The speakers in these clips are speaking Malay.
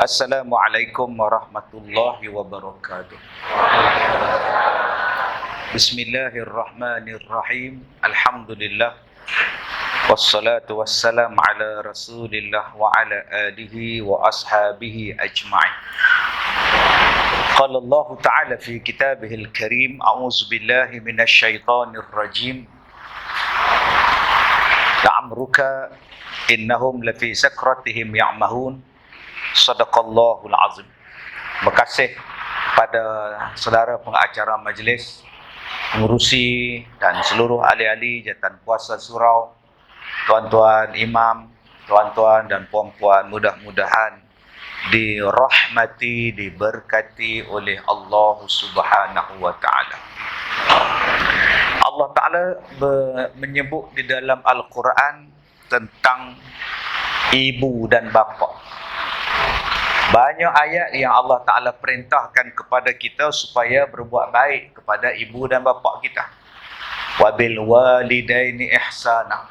Assalamualaikum warahmatullahi wabarakatuh. Bismillahirrahmanirrahim. Alhamdulillah. Wassalatu wassalam ala Rasulillah wa ala alihi wa ashabihi ajma'in. Qala Allah Ta'ala fi kitabihil karim, a'udzu billahi minasy syaithanir rajim. La'amruka innahum lafi sakratihim ya'mahun. Sadaqallahul azim. Terima kasih pada saudara pengacara majlis, pengurusi dan seluruh ahli-ahli jawatan puasa surau, tuan-tuan imam, tuan-tuan dan puan-puan, mudah-mudahan dirahmati, diberkati oleh Allah Subhanahu wa taala. Allah Taala menyebut di dalam Al-Quran tentang ibu dan bapa. Banyak ayat yang Allah Ta'ala perintahkan kepada kita supaya berbuat baik kepada ibu dan bapa kita. Wabil walidaini ihsana.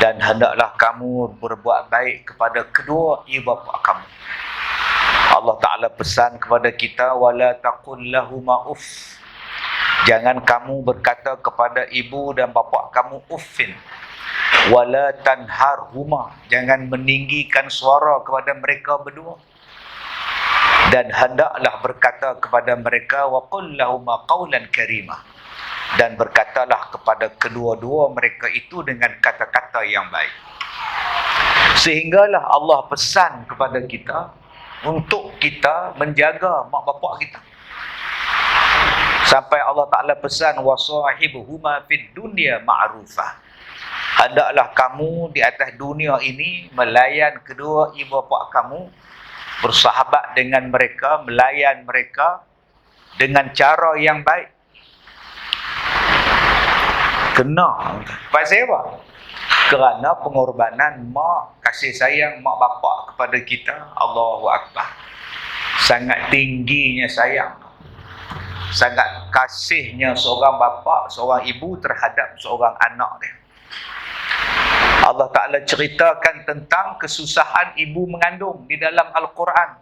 Dan hendaklah kamu berbuat baik kepada kedua ibu bapa kamu. Allah Ta'ala pesan kepada kita, wala taqul lahuma uff. Jangan kamu berkata kepada ibu dan bapa kamu uffin. Wala tanharhuma. Jangan meninggikan suara kepada mereka berdua. Dan hendaklah berkata kepada mereka wa qul lahuma qawlan karimah, dan berkatalah kepada kedua-dua mereka itu dengan kata-kata yang baik. Sehinggalah Allah pesan kepada kita untuk kita menjaga mak bapak kita. Sampai Allah Ta'ala pesan wasahibuhuma fid dunya ma'rufah. Hendaklah kamu di atas dunia ini melayan kedua ibu bapa kamu, bersahabat dengan mereka, melayan mereka dengan cara yang baik. Kena. Pasal apa? Kerana pengorbanan mak, kasih sayang mak bapak kepada kita, Allahu Akbar, sangat tingginya sayang, sangat kasihnya seorang bapa, seorang ibu terhadap seorang anak dia. Allah Ta'ala ceritakan tentang kesusahan ibu mengandung di dalam Al-Quran.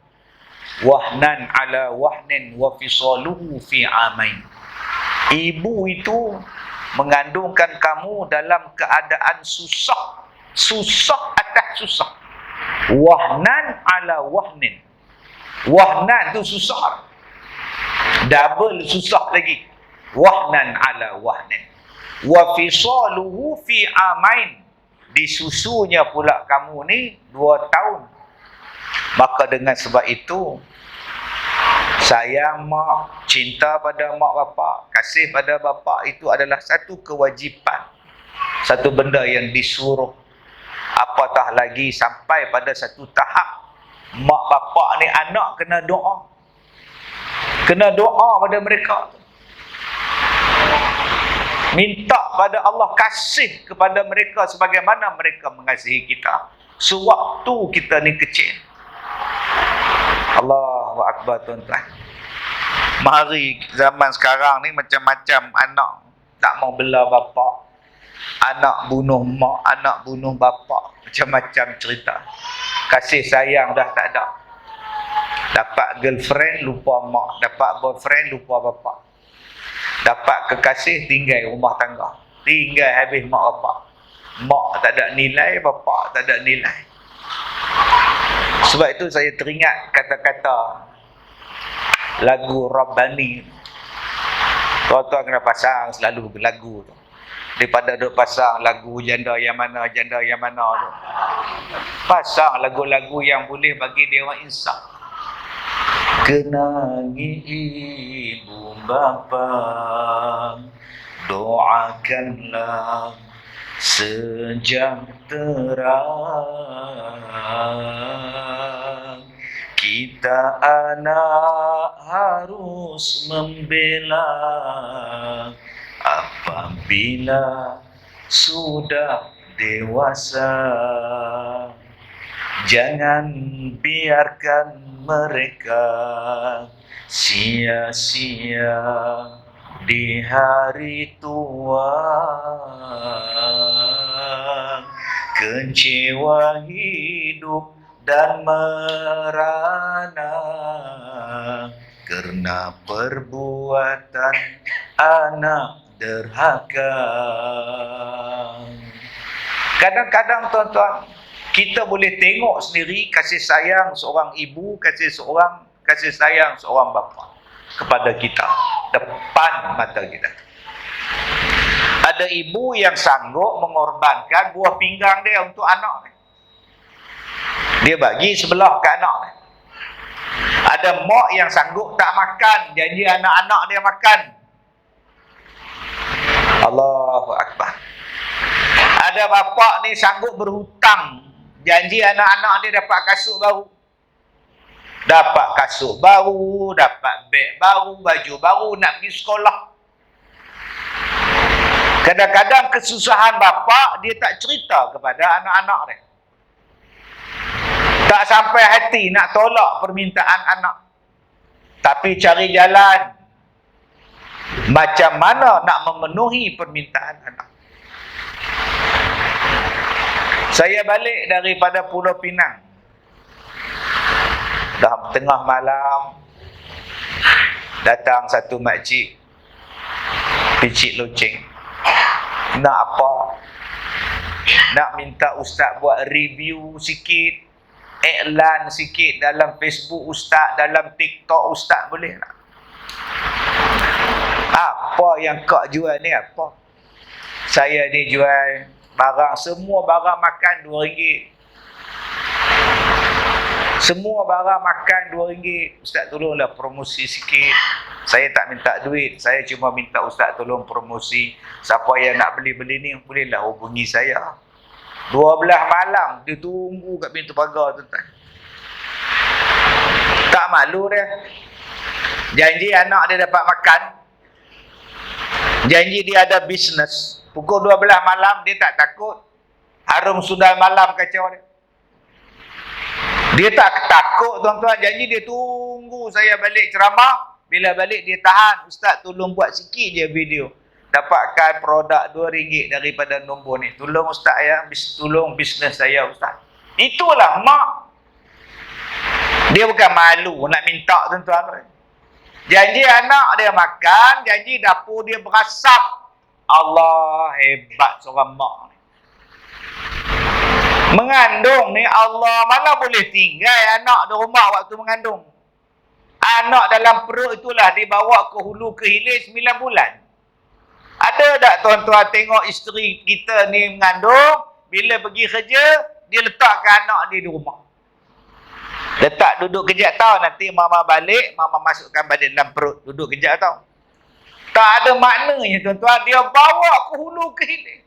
Wahnan ala wahnin wa fisaluhu fi amain. Ibu itu mengandungkan kamu dalam keadaan susah. Susah atas susah. Wahnan ala wahnin. Wahnan itu susah. Double susah lagi. Wahnan ala wahnin. Wa fisaluhu fi amain. Disusunya pula kamu ni 2 tahun. Maka dengan sebab itu, sayang mak, cinta pada mak bapak, kasih pada bapak itu adalah satu kewajipan, satu benda yang disuruh. Apatah lagi sampai pada satu tahap mak bapak ni anak kena doa. Kena doa pada mereka. Minta pada Allah kasih kepada mereka sebagaimana mereka mengasihi kita sewaktu kita ni kecil. Allahu Akbar tuan-tuan. Mari zaman sekarang ni macam-macam anak tak mau bela bapa, anak bunuh mak, anak bunuh bapa, macam-macam cerita. Kasih sayang dah tak ada. Dapat girlfriend lupa mak, dapat boyfriend lupa bapa. Dapat kekasih tinggal rumah tangga, tinggal habis mak bapak. Mak tak ada nilai, bapak tak ada nilai. Sebab itu saya teringat kata-kata lagu Rabbani. Tuan-tuan kena pasang selalu lagu tu. Daripada duk pasang lagu janda yang mana tu. Pasang lagu-lagu yang boleh bagi dia orang insaf. Kenangi ibu bapa, doakanlah sejahtera. Kita anak harus membela apabila sudah dewasa. Jangan biarkan mereka sia-sia di hari tua. Kecewa hidup dan merana karena perbuatan anak derhaka. Kadang-kadang tuan-tuan, kita boleh tengok sendiri kasih sayang seorang ibu, kasih sayang seorang bapa kepada kita depan mata kita. Ada ibu yang sanggup mengorbankan buah pinggang dia untuk anak. Dia bagi sebelah ke anak. Ada mak yang sanggup tak makan, janji anak-anak dia makan. Allahu Akbar. Ada bapa ni sanggup berhutang, janji anak-anak dia dapat kasut baru. Dapat kasut baru, dapat beg baru, baju baru, nak pergi sekolah. Kadang-kadang kesusahan bapa dia tak cerita kepada anak-anak dia. Tak sampai hati nak tolak permintaan anak. Tapi cari jalan macam mana nak memenuhi permintaan anak. Saya balik daripada Pulau Pinang. Dah tengah malam, datang satu makcik picit loceng. Nak apa? Nak minta ustaz buat review sikit, iklan sikit dalam Facebook ustaz, dalam TikTok ustaz, boleh tak? Apa yang kau jual ni apa? Saya ni jual barang, semua barang makan RM2. Semua barang makan RM2. Ustaz tolonglah promosi sikit. Saya tak minta duit, saya cuma minta ustaz tolong promosi. Siapa yang nak beli-beli ni bolehlah hubungi saya. 12 malam dia tunggu kat pintu pagar tuan-tuan. Tak malu dia. Janji anak dia dapat makan. Janji dia ada bisnes. Pukul 12 malam dia tak takut harum sundal malam kacau dia. Dia tak takut tuan-tuan. Janji dia tunggu saya balik ceramah. Bila balik dia tahan, ustaz tolong buat sikit je video. Dapatkan produk RM2 daripada nombor ni. Tolong ustaz ya, tolong bisnes saya ustaz. Itulah mak. Dia bukan malu nak minta tuan-tuan. Janji anak dia makan, janji dapur dia berasap. Allah hebat seorang mak. Mengandung ni Allah mana boleh tinggal anak di rumah waktu mengandung. Anak dalam perut itulah dibawa ke hulu ke hilir 9 bulan. Ada tak tuan-tuan tengok isteri kita ni mengandung, bila pergi kerja, dia letakkan anak dia di rumah. Letak duduk kejap tau, nanti mama balik, mama masukkan balik dalam perut, duduk kejap tau. Tak ada maknanya tuan-tuan, dia bawa ke hulu ke hilir.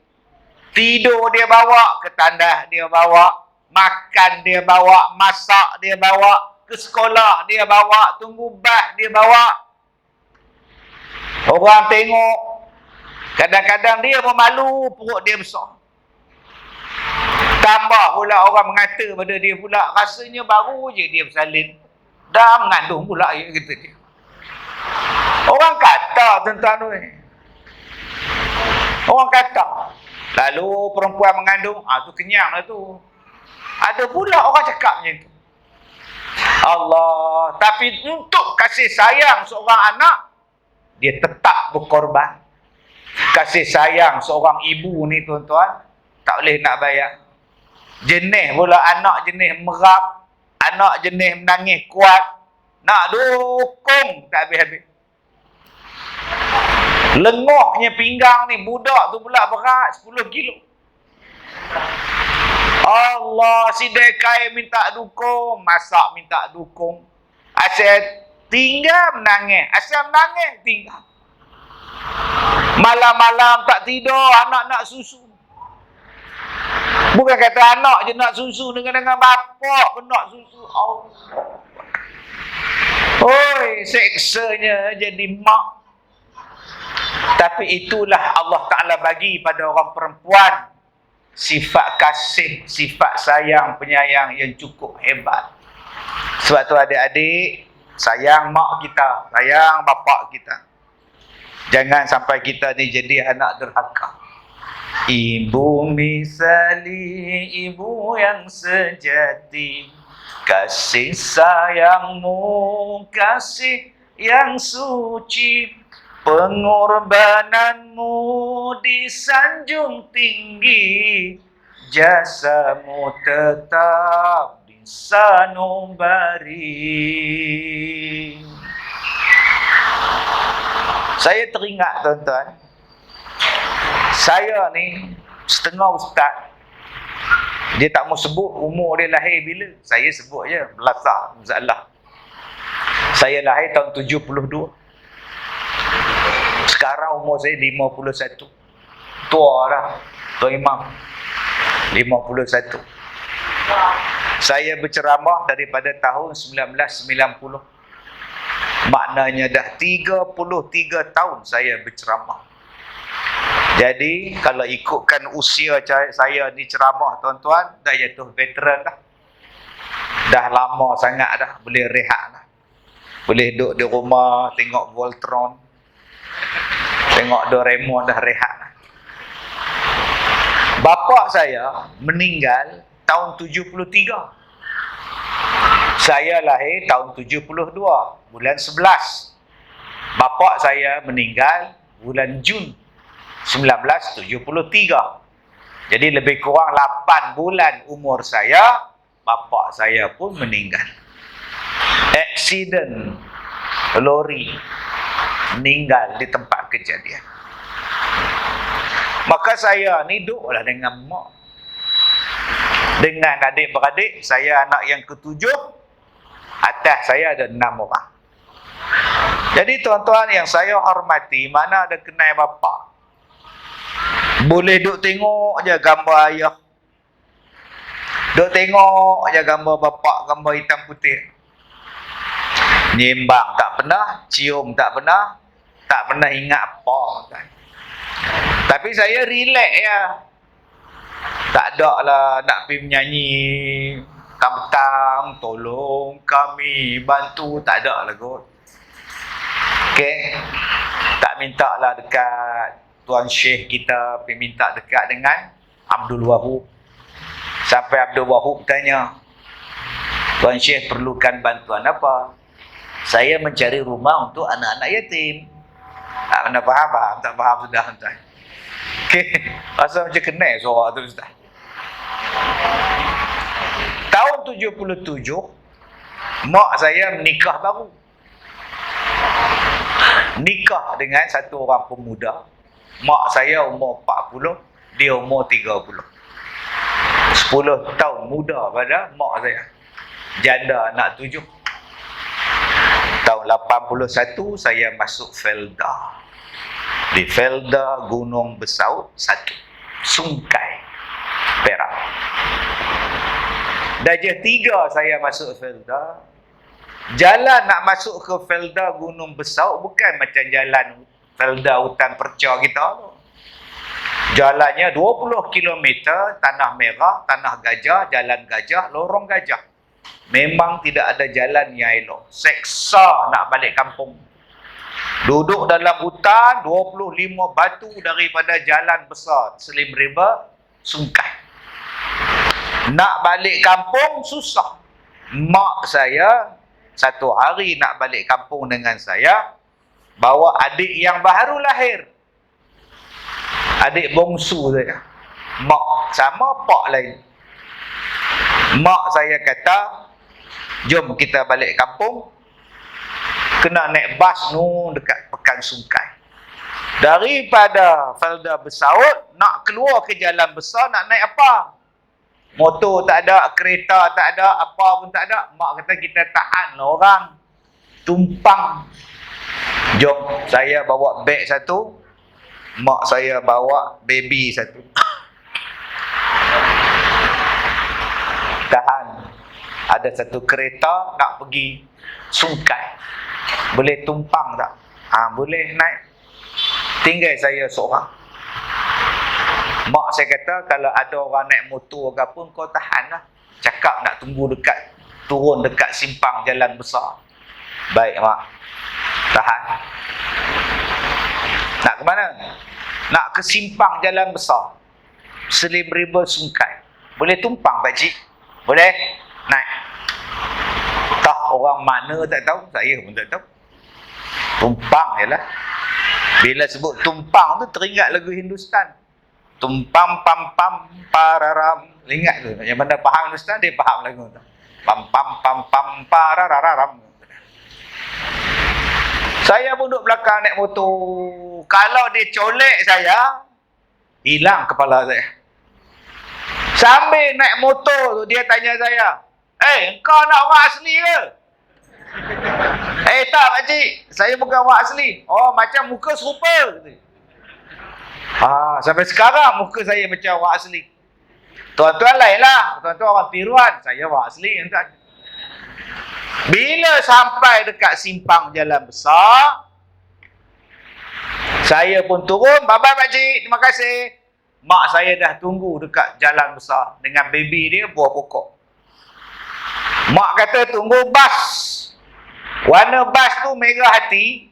Tidur dia bawa, ke tandas dia bawa, makan dia bawa, masak dia bawa, ke sekolah dia bawa, tunggu bas dia bawa. Orang tengok, kadang-kadang dia memalu, perut dia besar. Tambah pula orang mengata pada dia pula, rasanya baru je dia bersalin, dah mengandung pula ya, kata dia. Orang kata tuan-tuan tu. Orang kata. Lalu perempuan mengandung, tu kenyang lah tu. Ada pula orang cakap macam tu. Allah, tapi untuk kasih sayang seorang anak, dia tetap berkorban. Kasih sayang seorang ibu ni tuan-tuan, tak boleh nak bayar. Jenis pula anak jenis merap, anak jenis menangis kuat, nak dukung tak habis-habis. Lenguhnya pinggang ni, budak tu pula berat 10 kilo. Allah, sidai kain minta dukung, masak minta dukung. Asal tinggal menangis, asal menangis tinggal. Malam-malam tak tidur, anak nak susu. Bukan kata anak je nak susu, dengan bapak pun nak susu. Allah. Oi, seksanya jadi mak. Tapi itulah Allah Ta'ala bagi pada orang perempuan sifat kasih, sifat sayang, penyayang yang cukup hebat. Sebab tu adik-adik, sayang mak kita, sayang bapak kita. Jangan sampai kita ni jadi anak derhaka. Ibu misali ibu yang sejati, kasih sayangmu, kasih yang suci, pengorbananmu disanjung tinggi, jasamu tetap disanubari. Saya teringat tuan-tuan, saya ni setengah ustaz. Dia tak mau sebut umur dia lahir bila. Saya sebut je, belasah, masalah. Saya lahir tahun 72. Sekarang umur saya 51. Tua dah, Tuan Imam. 51. Saya berceramah daripada tahun 1990. Maknanya dah 33 tahun saya berceramah. Jadi, kalau ikutkan usia saya ni ceramah, tuan-tuan, dah jatuh veteran dah. Dah lama sangat dah, boleh rehat dah. Boleh duduk di rumah, tengok Voltron, tengok Doraemon, dah rehat dah. Bapa saya meninggal tahun 73. Saya lahir tahun 72, bulan 11. Bapa saya meninggal bulan Jun 1973. Jadi lebih kurang 8 bulan umur saya, bapa saya pun meninggal. Aksiden lori, meninggal di tempat kejadian. Maka saya ni duduklah dengan mak. Dengan adik-beradik, saya anak yang ketujuh. Atas saya ada 6 orang. Jadi tuan-tuan yang saya hormati, mana ada kenal bapa. Boleh duk tengok je gambar ayah. Duk tengok je gambar bapa, gambar hitam putih. Nyembang tak pernah, cium tak pernah ingat apa. Tapi saya relax ya. Tak ada lah nak pergi menyanyi tam-tam, tolong kami, bantu, tak ada lah kot. Okey. Tak minta lah dekat Tuan Syekh kita, pergi minta dekat dengan Abdul Wahub. Sampai Abdul Wahub tanya, Tuan Syekh perlukan bantuan apa? Saya mencari rumah untuk anak-anak yatim. Tak pernah faham? Tak faham sudah tuan. Okey, pasal macam kenal suara tu Ustaz. Tahun 77, mak saya menikah baru. Nikah dengan satu orang pemuda. Mak saya umur 40, dia umur 30. 10 tahun muda pada mak saya. Janda anak 7. Tahun 81 saya masuk Felda. Di Felda Gunung Besaut 1, Sungkai, Perak. Darjah 3 saya masuk Felda. Jalan nak masuk ke Felda Gunung Besaut bukan macam jalan Felda hutan perca kita tu. Jalannya 20 km, tanah merah, tanah gajah, jalan gajah, lorong gajah. Memang tidak ada jalan yang elok. Seksa nak balik kampung. Duduk dalam hutan, 25 batu daripada jalan besar Slim River, Sungkai. Nak balik kampung susah. Mak saya satu hari nak balik kampung dengan saya, bawa adik yang baru lahir. Adik bongsu saya. Mak sama pak lain. Mak saya kata, jom kita balik kampung. Kena naik bas nu dekat Pekan Sungkai. Daripada Felda Besaut nak keluar ke jalan besar, nak naik apa? Motor tak ada, kereta tak ada, apa pun tak ada. Mak kata kita tahan orang. Tumpang. Jom, saya bawa beg satu. Mak saya bawa baby satu. Tahan. Ada satu kereta nak pergi Sungkai. Boleh tumpang tak? Boleh naik. Tinggal saya seorang. Mak saya kata, kalau ada orang naik motor ke apa, kau tahan lah. Cakap nak tunggu dekat, turun dekat simpang jalan besar. Baik mak, tahan. Nak ke mana? Nak ke simpang jalan besar Slim River Sungkai. Boleh tumpang pakcik? Boleh? Naik. Tak orang mana tak tahu, saya pun tak tahu. Tumpang je lah. Bila sebut tumpang tu teringat lagu Hindustan. Tumpam pam pam pararam. Ingat tu. Yang mana faham Hindustan dia faham lagu tu. Pam pam pam pam parararam. Saya pun duduk belakang naik motor. Kalau dia colek saya, hilang kepala saya. Sambil naik motor tu dia tanya saya, kau nak orang asli ke? Tak pakcik, saya bukan orang asli. Oh, macam muka serupa. Sampai sekarang muka saya macam orang asli. Tuan-tuan lain lah. Tuan-tuan orang tiruan. Saya orang asli. Bila sampai dekat simpang jalan besar, saya pun turun. Bye-bye pakcik, terima kasih. Mak saya dah tunggu dekat jalan besar dengan baby dia buah pokok. Mak kata tunggu bas. Warna bas tu merah hati.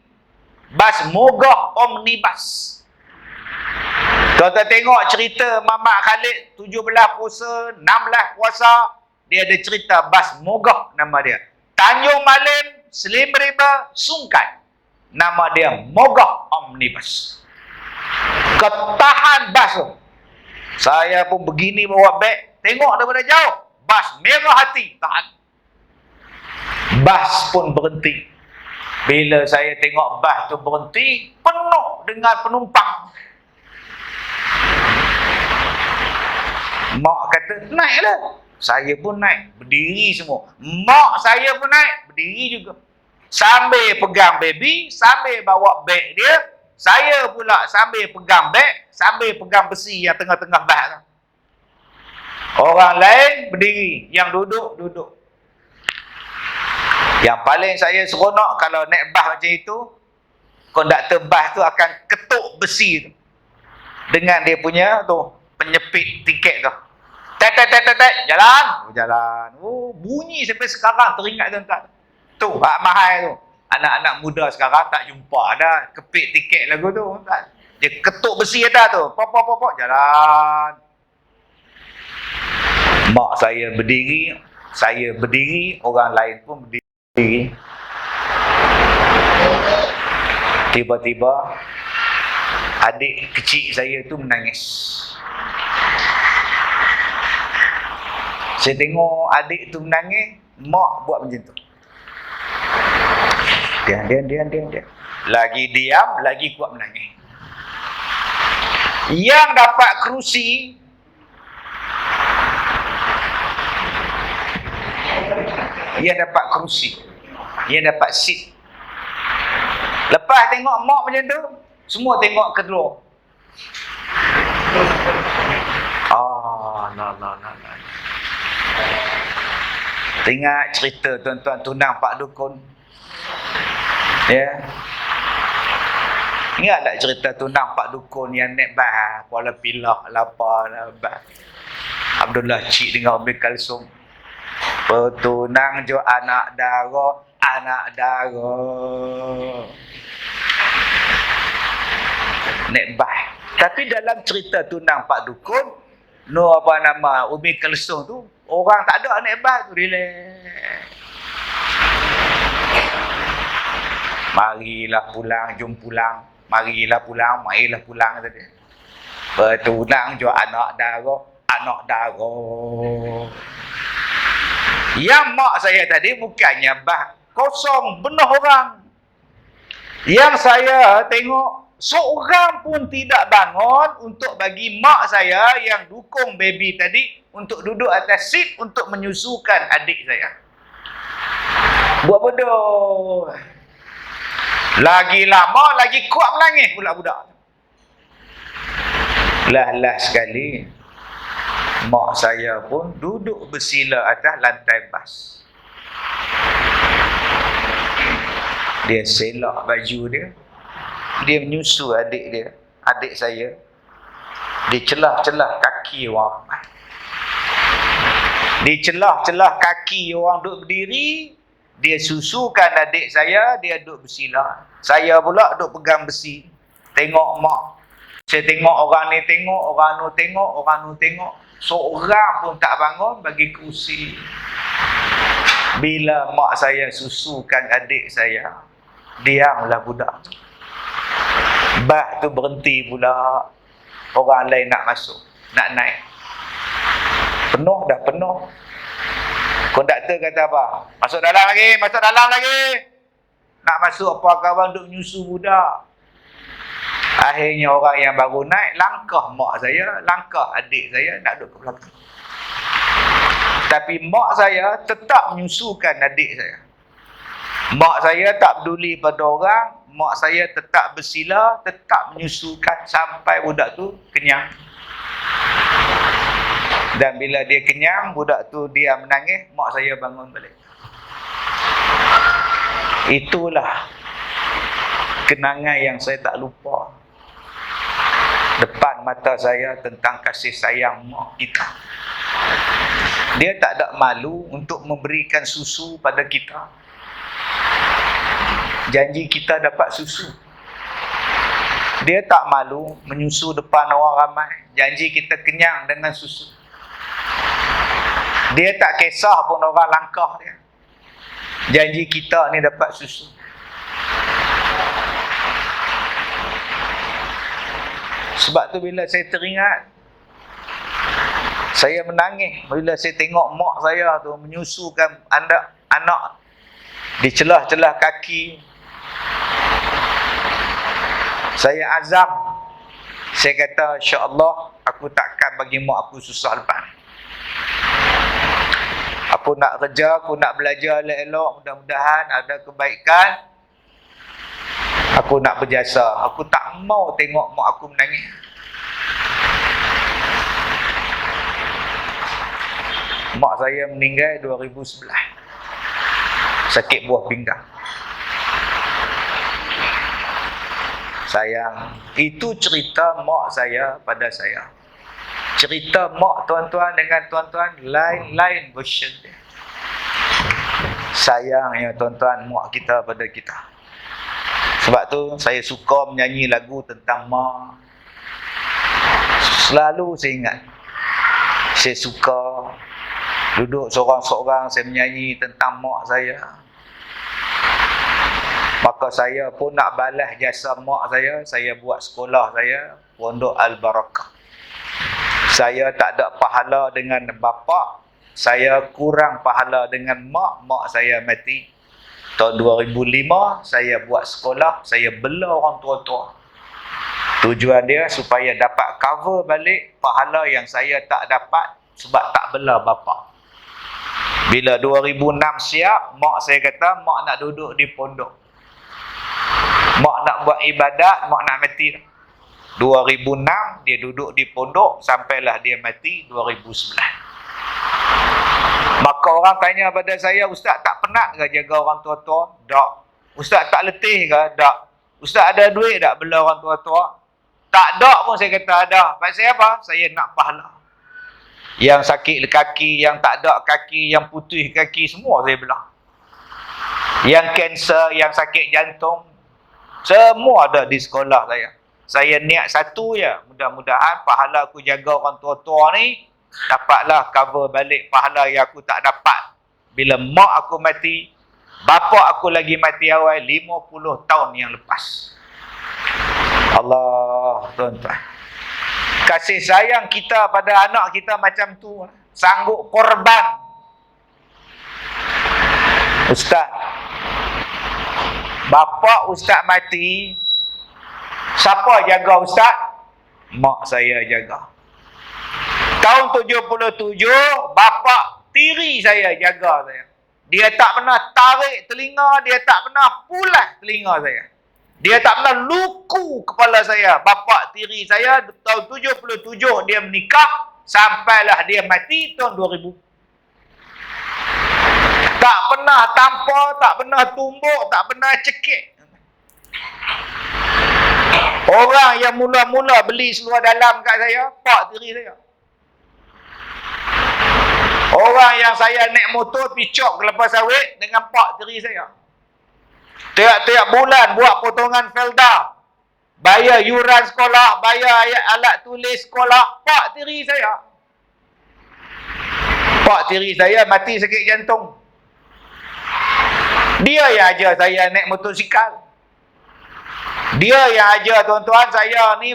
Bas mogah omnibus. Tuan-tuan tengok cerita Mamat Khalid 17 puasa, 16 puasa. Dia ada cerita bas mogah nama dia. Tanjung Malim, Slim River, Sungkai. Nama dia mogah omnibus. Ketahan bas tu. Saya pun begini bawa beg. Tengok daripada jauh. Bas merah hati. Tahan. Bas pun berhenti. Bila saya tengok bas tu berhenti, penuh dengan penumpang. Mak kata, naiklah. Saya pun naik. Berdiri semua. Mak saya pun naik. Berdiri juga. Sambil pegang baby, sambil bawa beg dia. Saya pula sambil pegang beg, sambil pegang besi yang tengah-tengah bas tu. Orang lain berdiri. Yang duduk. Yang paling saya seronok kalau naik bas macam itu, konduktor bas tu akan ketuk besi tu. Dengan dia punya tu, penyepit tiket tu. Tet, jalan. Jalan. Bunyi sampai sekarang teringat tuan-tuan. Tu, hak mahal tu. Anak-anak muda sekarang tak jumpa dah kepit tiket lagu tu. Dia ketuk besi atas tu. Pop, jalan. Mak saya berdiri, orang lain pun berdiri. Tiba-tiba adik kecil saya tu menangis. Saya tengok adik tu menangis, mak buat macam tu. Diam. Lagi diam, lagi kuat menangis. Yang dapat kerusi, yang dapat seat. Lepas tengok mak macam tu, semua tengok kedua. Tengok cerita tuan-tuan tunang Pak Dukun. Ya. Ingat tak cerita tunang Pak Dukun yang naik bas Kuala Pilah, lapar bas. Abdullah Cik dengan Umi Kalsum. Petunang jo anak dara. Naik bas. Tapi dalam cerita tunang Pak Dukun, Umi Kalsum tu, orang tak ada naik bas tu, relax. Marilah pulang, jom pulang. Marilah pulang tadi. Petunang jo anak dara. Yang mak saya tadi bukannya bas kosong, penuh orang. Yang saya tengok seorang pun tidak bangun untuk bagi mak saya yang dukung baby tadi untuk duduk atas seat untuk menyusukan adik saya. Buat bodoh. Lagi lama, lagi kuat menangis pula budak. Last sekali, mak saya pun duduk bersila atas lantai bas. Dia selak baju dia. Dia menyusu adik saya. Dia celah-celah kaki orang. Dia celah-celah kaki orang duduk berdiri. Dia susukan adik saya, dia duduk bersila. Saya pula duduk pegang besi. Tengok mak. Saya tengok orang ni tengok, orang tu tengok. Seorang pun tak bangun bagi kerusi. Bila mak saya susukan adik saya, diamlah budak. Bah tu berhenti pula. Orang lain nak masuk, nak naik. Penuh dah, penuh. Konduktor kata apa? Masuk dalam lagi, masuk dalam lagi. Nak masuk apa kawan duk nyusu budak. Akhirnya orang yang baru naik, langkah mak saya, langkah adik saya nak duduk ke belakang. Tapi mak saya tetap menyusukan adik saya. Mak saya tak peduli pada orang, mak saya tetap bersila, tetap menyusukan sampai budak tu kenyang. Dan bila dia kenyang, budak tu dia menangis, mak saya bangun balik. Itulah kenangan yang saya tak lupa. Depan mata saya tentang kasih sayang mak kita. Dia tak ada malu untuk memberikan susu pada kita. Janji kita dapat susu. Dia tak malu menyusu depan orang ramai. Janji kita kenyang dengan susu. Dia tak kisah pun orang langkah dia. Janji kita ni dapat susu. Sebab tu bila saya teringat, saya menangis bila saya tengok mak saya tu menyusukan anak di celah-celah kaki. Saya azam. Saya kata, insya-Allah aku takkan bagi mak aku susah depan. Aku nak kerja, aku nak belajar elok-elok, mudah-mudahan ada kebaikan. Aku nak berjasa. Aku tak mau tengok mak aku menangis. Mak saya meninggal 2011. Sakit buah pinggang. Sayang, itu cerita mak saya pada saya. Cerita mak tuan-tuan dengan tuan-tuan lain-lain version dia. Sayang ya tuan-tuan mak kita pada kita. Sebab tu saya suka menyanyi lagu tentang mak. Selalu saya ingat. Saya suka duduk seorang-seorang saya menyanyi tentang mak saya. Maka saya pun nak balas jasa mak saya buat sekolah saya, Pondok Al-Barakah. Saya tak ada pahala dengan bapa, saya kurang pahala dengan mak saya mati. Tahun 2005, saya buat sekolah, saya bela orang tua-tua. Tujuan dia supaya dapat cover balik pahala yang saya tak dapat sebab tak bela bapa. Bila 2006 siap, mak saya kata, mak nak duduk di pondok. Mak nak buat ibadat, mak nak mati. 2006 dia duduk di pondok sampailah dia mati 2009. Maka orang tanya pada saya, ustaz tak penat ke jaga orang tua-tua? Tak. Ustaz tak letih ke? Tak. Ustaz ada duit tak bela orang tua-tua? Tak ada pun saya kata ada. Pasal apa? Saya nak pahala. Yang sakit kaki, yang tak ada kaki, yang putih kaki, semua saya bela. Yang kanser, yang sakit jantung, semua ada di sekolah saya. Saya niat satu je, mudah-mudahan pahala aku jaga orang tua-tua ni dapatlah cover balik pahala yang aku tak dapat bila mak aku mati, bapa aku lagi mati awal 50 tahun yang lepas. Allah, tuan-tuan. Kasih sayang kita pada anak kita macam tu, sanggup korban. Ustaz, bapa ustaz mati, siapa jaga ustaz? Mak saya jaga. Tahun 77, bapa tiri saya jaga saya. Dia tak pernah tarik telinga, dia tak pernah pulas telinga saya. Dia tak pernah luku kepala saya. Bapa tiri saya tahun 77 dia menikah, sampailah dia mati tahun 2000. Tak pernah tampar, tak pernah tumbuk, tak pernah cekik. Orang yang mula-mula beli seluar dalam kat saya, pak tiri saya. Orang yang saya naik motor picok kelapa sawit dengan pak tiri saya. Tiap-tiap bulan buat potongan felda. Bayar yuran sekolah, bayar alat tulis sekolah, pak tiri saya. Pak tiri saya mati sakit jantung. Dia yang ajar saya naik motosikal. Dia yang ajar tuan-tuan saya ni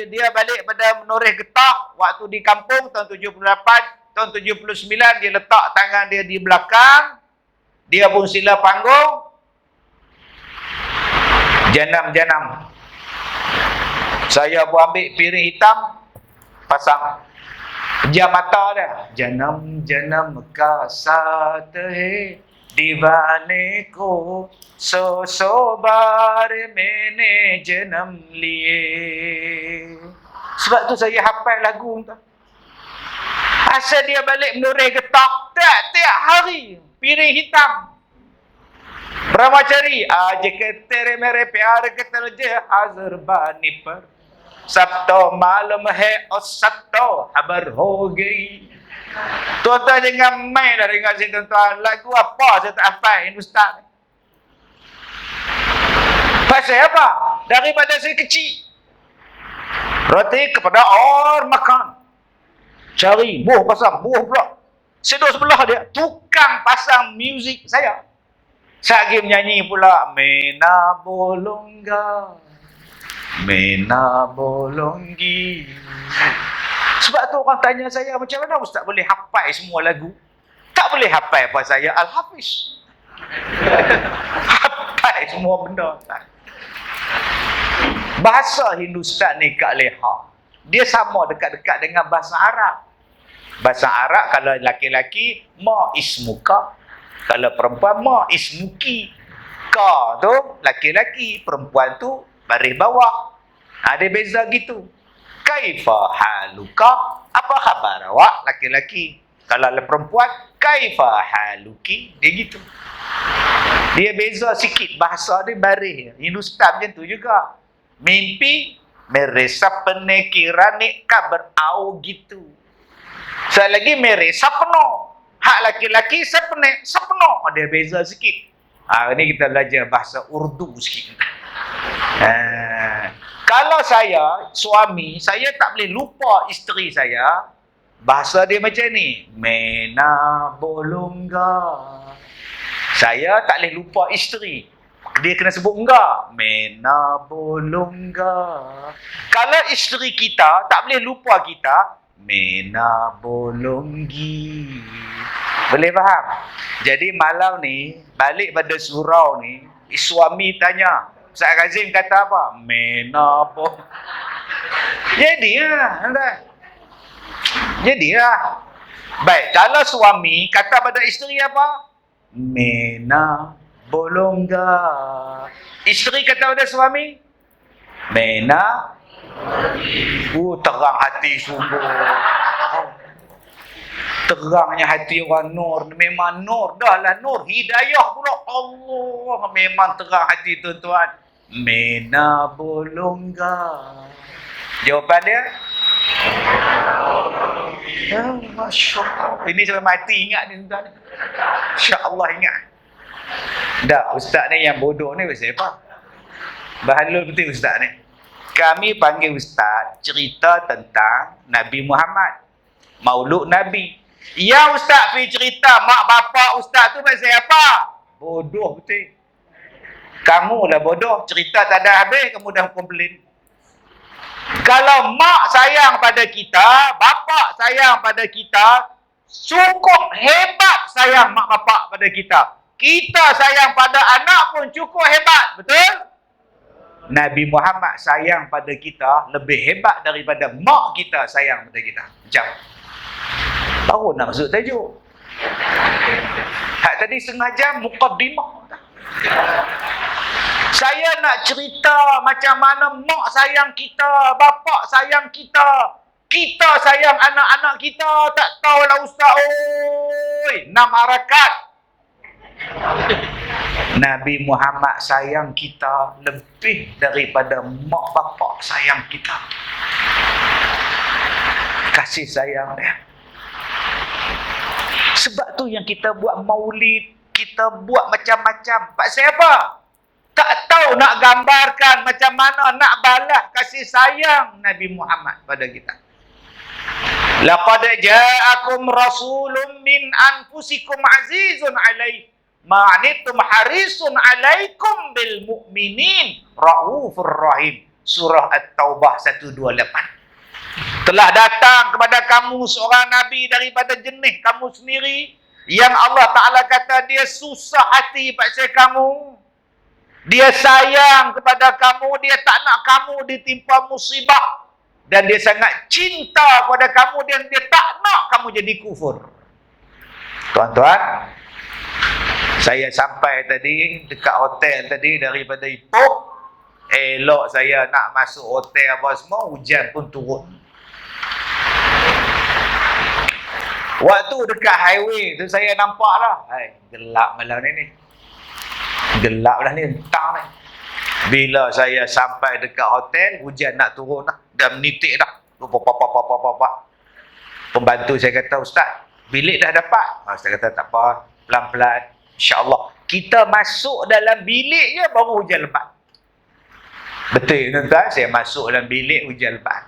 dia balik pada menoreh getah waktu di kampung tahun 78, tahun 79 dia letak tangan dia di belakang. Dia pun sila panggung. Janam-janam. Saya pun ambil piring hitam, pasang. Pejam mata dia. Janam-janam ka saat hai दीवाने को सौ बार मैंने जन्म लिए. Sebab tu saya hafal lagu tu. Asal dia balik menoreh getah tiap hari piring hitam. Brahmachari आज के तेरे मेरे प्यार के तरजे हाजिर बानी पर सब तो मालूम है और सब तो खबर हो गई. Tuan-tuan jangan main lah dengar saya tuan-tuan. Lagu apa saya tak hafal Hindustan. Pasal apa? Daripada saya kecil. Roti kepada orang makan. Cari, buah pasang, buah pula. Saya duduk sebelah dia. Tukang pasang muzik saya. Saya lagi menyanyi pula. Mena bolongga. Mena bolonggi. Sebab tu orang tanya saya, macam mana Ustaz boleh hafal semua lagu? Tak boleh hafal apa saya Al-Hafiz. Hafal semua benda. Bahasa Hindustan ni Kak Leha, dia sama dekat-dekat dengan bahasa Arab. Bahasa Arab kalau laki-laki, ma ismuka. Kalau perempuan, ma ismuki. Ka tu laki-laki, perempuan tu baris bawah. Ada beza gitu. Kaifa haluka? Apa khabar awak? Laki-laki. Kalau perempuan, kaifa haluki? Dia gitu. Dia beza sikit. Bahasa dia baris. Hindustan macam tu juga. Mimpi, mere sapne kirane ka berau gitu. Sekali lagi, mere sapno. Hak laki-laki, sapno. Dia beza sikit. Ini kita belajar bahasa Urdu sikit. Kalau saya, suami, saya tak boleh lupa isteri saya. Bahasa dia macam ni. Mena bolongga. Saya tak boleh lupa isteri. Dia kena sebut enggak. Mena bolongga. Kalau isteri kita tak boleh lupa kita. Mena bolonggi. Boleh faham? Jadi malam ni, balik pada surau ni, suami tanya, Ustaz Kazim kata apa? Mena apa? Jadilah. Baik, kalau suami kata pada isteri apa? Mena bolongga. Isteri kata pada suami? Mena. Terang hati sungguh. Terangnya hati orang nur. Memang nur. Dah lah nur. Hidayah pula. Allah. Memang terang hati tuan-tuan. Mena bolongga. Jawapan dia? Masya Allah. Ini sampai mati ingat ni tuan-tuan. Insya Allah ingat. Tak, ustaz ni yang bodoh ni pasal apa? Bahalul betul ustaz ni. Kami panggil ustaz cerita tentang Nabi Muhammad. Maulud Nabi. Ya ustaz pergi cerita mak bapak ustaz tu pasal apa? Bodoh betul. Kamu lah bodoh. Cerita tak ada habis, kamu dah komplain. Kalau mak sayang pada kita, bapak sayang pada kita, cukup hebat sayang mak bapak pada kita. Kita sayang pada anak pun cukup hebat. Betul? Nabi Muhammad sayang pada kita lebih hebat daripada mak kita sayang pada kita. Macam? Baru nak masuk tajuk. Hak tadi sengaja muqaddimah. Saya nak cerita macam mana mak sayang kita, bapak sayang kita. Kita sayang anak-anak kita. Tak tahulah ustaz. Oi, 6 harakat. Nabi Muhammad sayang kita lebih daripada mak bapak sayang kita. Kasih sayang dia. Sebab tu yang kita buat maulid, kita buat macam-macam. Pasal apa? Tak tahu nak gambarkan macam mana nak balas kasih sayang Nabi Muhammad pada kita. Laqad ja'akum rasulun min anfusikum azizun alaihi ma'anitum harisun 'alaikum bil mu'minin raufur rahim. Surah At-Taubah 128. Telah datang kepada kamu seorang nabi daripada jenis kamu sendiri yang Allah Ta'ala kata dia susah hati pasal kamu. Dia sayang kepada kamu, dia tak nak kamu ditimpa musibah. Dan dia sangat cinta kepada kamu dan dia tak nak kamu jadi kufur. Tuan-tuan, saya sampai tadi dekat hotel tadi daripada Ipoh. Elok saya nak masuk hotel apa semua, hujan pun turun. Waktu dekat highway tu saya nampak lah, gelap malam ni. Gelap dah ni, entang ni. Bila saya sampai dekat hotel, hujan nak turun dah. Dah menitik dah. Pembantu saya kata, Ustaz, bilik dah dapat. Ustaz kata, tak apa, pelan-pelan. InsyaAllah. Kita masuk dalam bilik je, baru hujan lebat. Betul, tuan-tuan. Saya masuk dalam bilik, hujan lebat.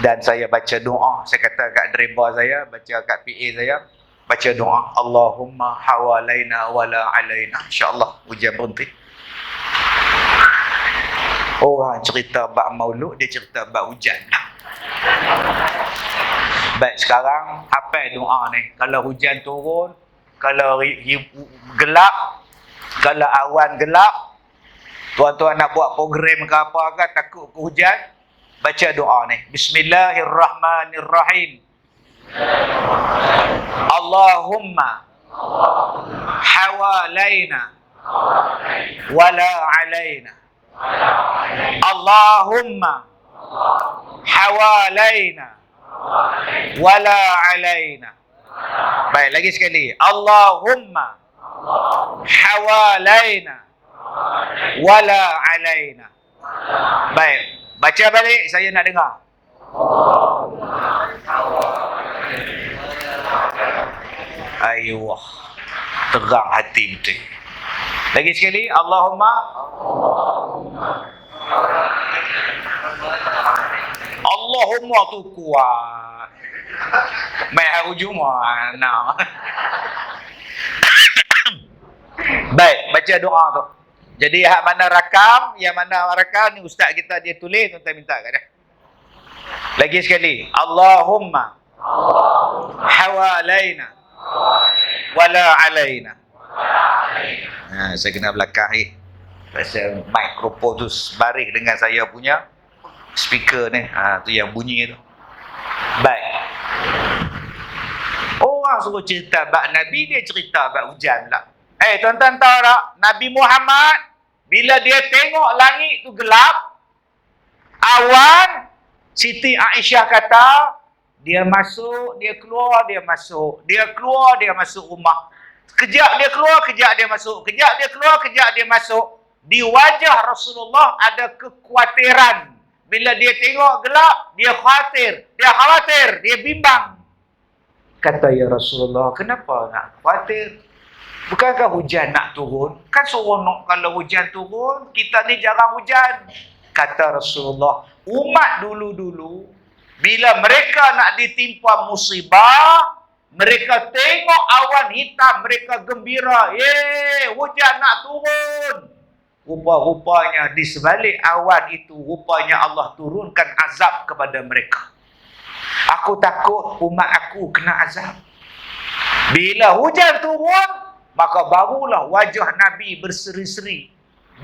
Dan saya baca doa. Saya kata kat driver saya, baca kat PA saya, baca doa. Allahumma hawalaina wala alaina. InsyaAllah, hujan berhenti. Orang cerita bab maulud, dia cerita bab hujan. Baik, sekarang apa doa ni? Kalau hujan turun, kalau gelap, kalau awan gelap, tuan-tuan nak buat program ke apa ke, takut ke hujan, baca doa ni. Bismillahirrahmanirrahim. Allahumma hawalaina wala alaina. Allahumma hawalaina wala alaina. Baik, lagi sekali. Allahumma hawalaina wala alaina. Baik, baca balik, saya nak dengar. Ayuh, terang hati betul. Lagi sekali. Allahumma tu kuat. Mai hari Jumaat nak. Baik, baca doa tu. Jadi hak mana rakam, yang mana rakam ni ustaz kita dia tulis, tuan minta kat dia. Lagi sekali. Allahumma hawalaina wala alaina. Saya kena belakang ni. Pasal mikrofon tu sebaring dengan saya punya speaker ni. Tu yang bunyi tu. Baik. Orang suruh cerita bab Nabi, dia cerita bab hujan pula. Tuan-tuan tahu tak? Nabi Muhammad, bila dia tengok langit tu gelap, awan, Siti Aisyah kata, dia masuk, dia keluar, dia masuk. Dia keluar, dia masuk rumah. Kejap dia keluar, kejap dia masuk. Kejap dia keluar, kejap dia masuk. Di wajah Rasulullah ada kekhawatiran. Bila dia tengok gelap, dia khawatir. Dia khawatir, dia bimbang. Kata, ya Rasulullah, kenapa nak khawatir? Bukankah hujan nak turun? Kan seronok kalau hujan turun. Kita ni jarang hujan. Kata Rasulullah, umat dulu-dulu, bila mereka nak ditimpa musibah, mereka tengok awan hitam, mereka gembira. Hujan nak turun. Rupa-rupanya di sebalik awan itu, rupanya Allah turunkan azab kepada mereka. Aku takut umat aku kena azab. Bila hujan turun, maka barulah wajah Nabi berseri-seri.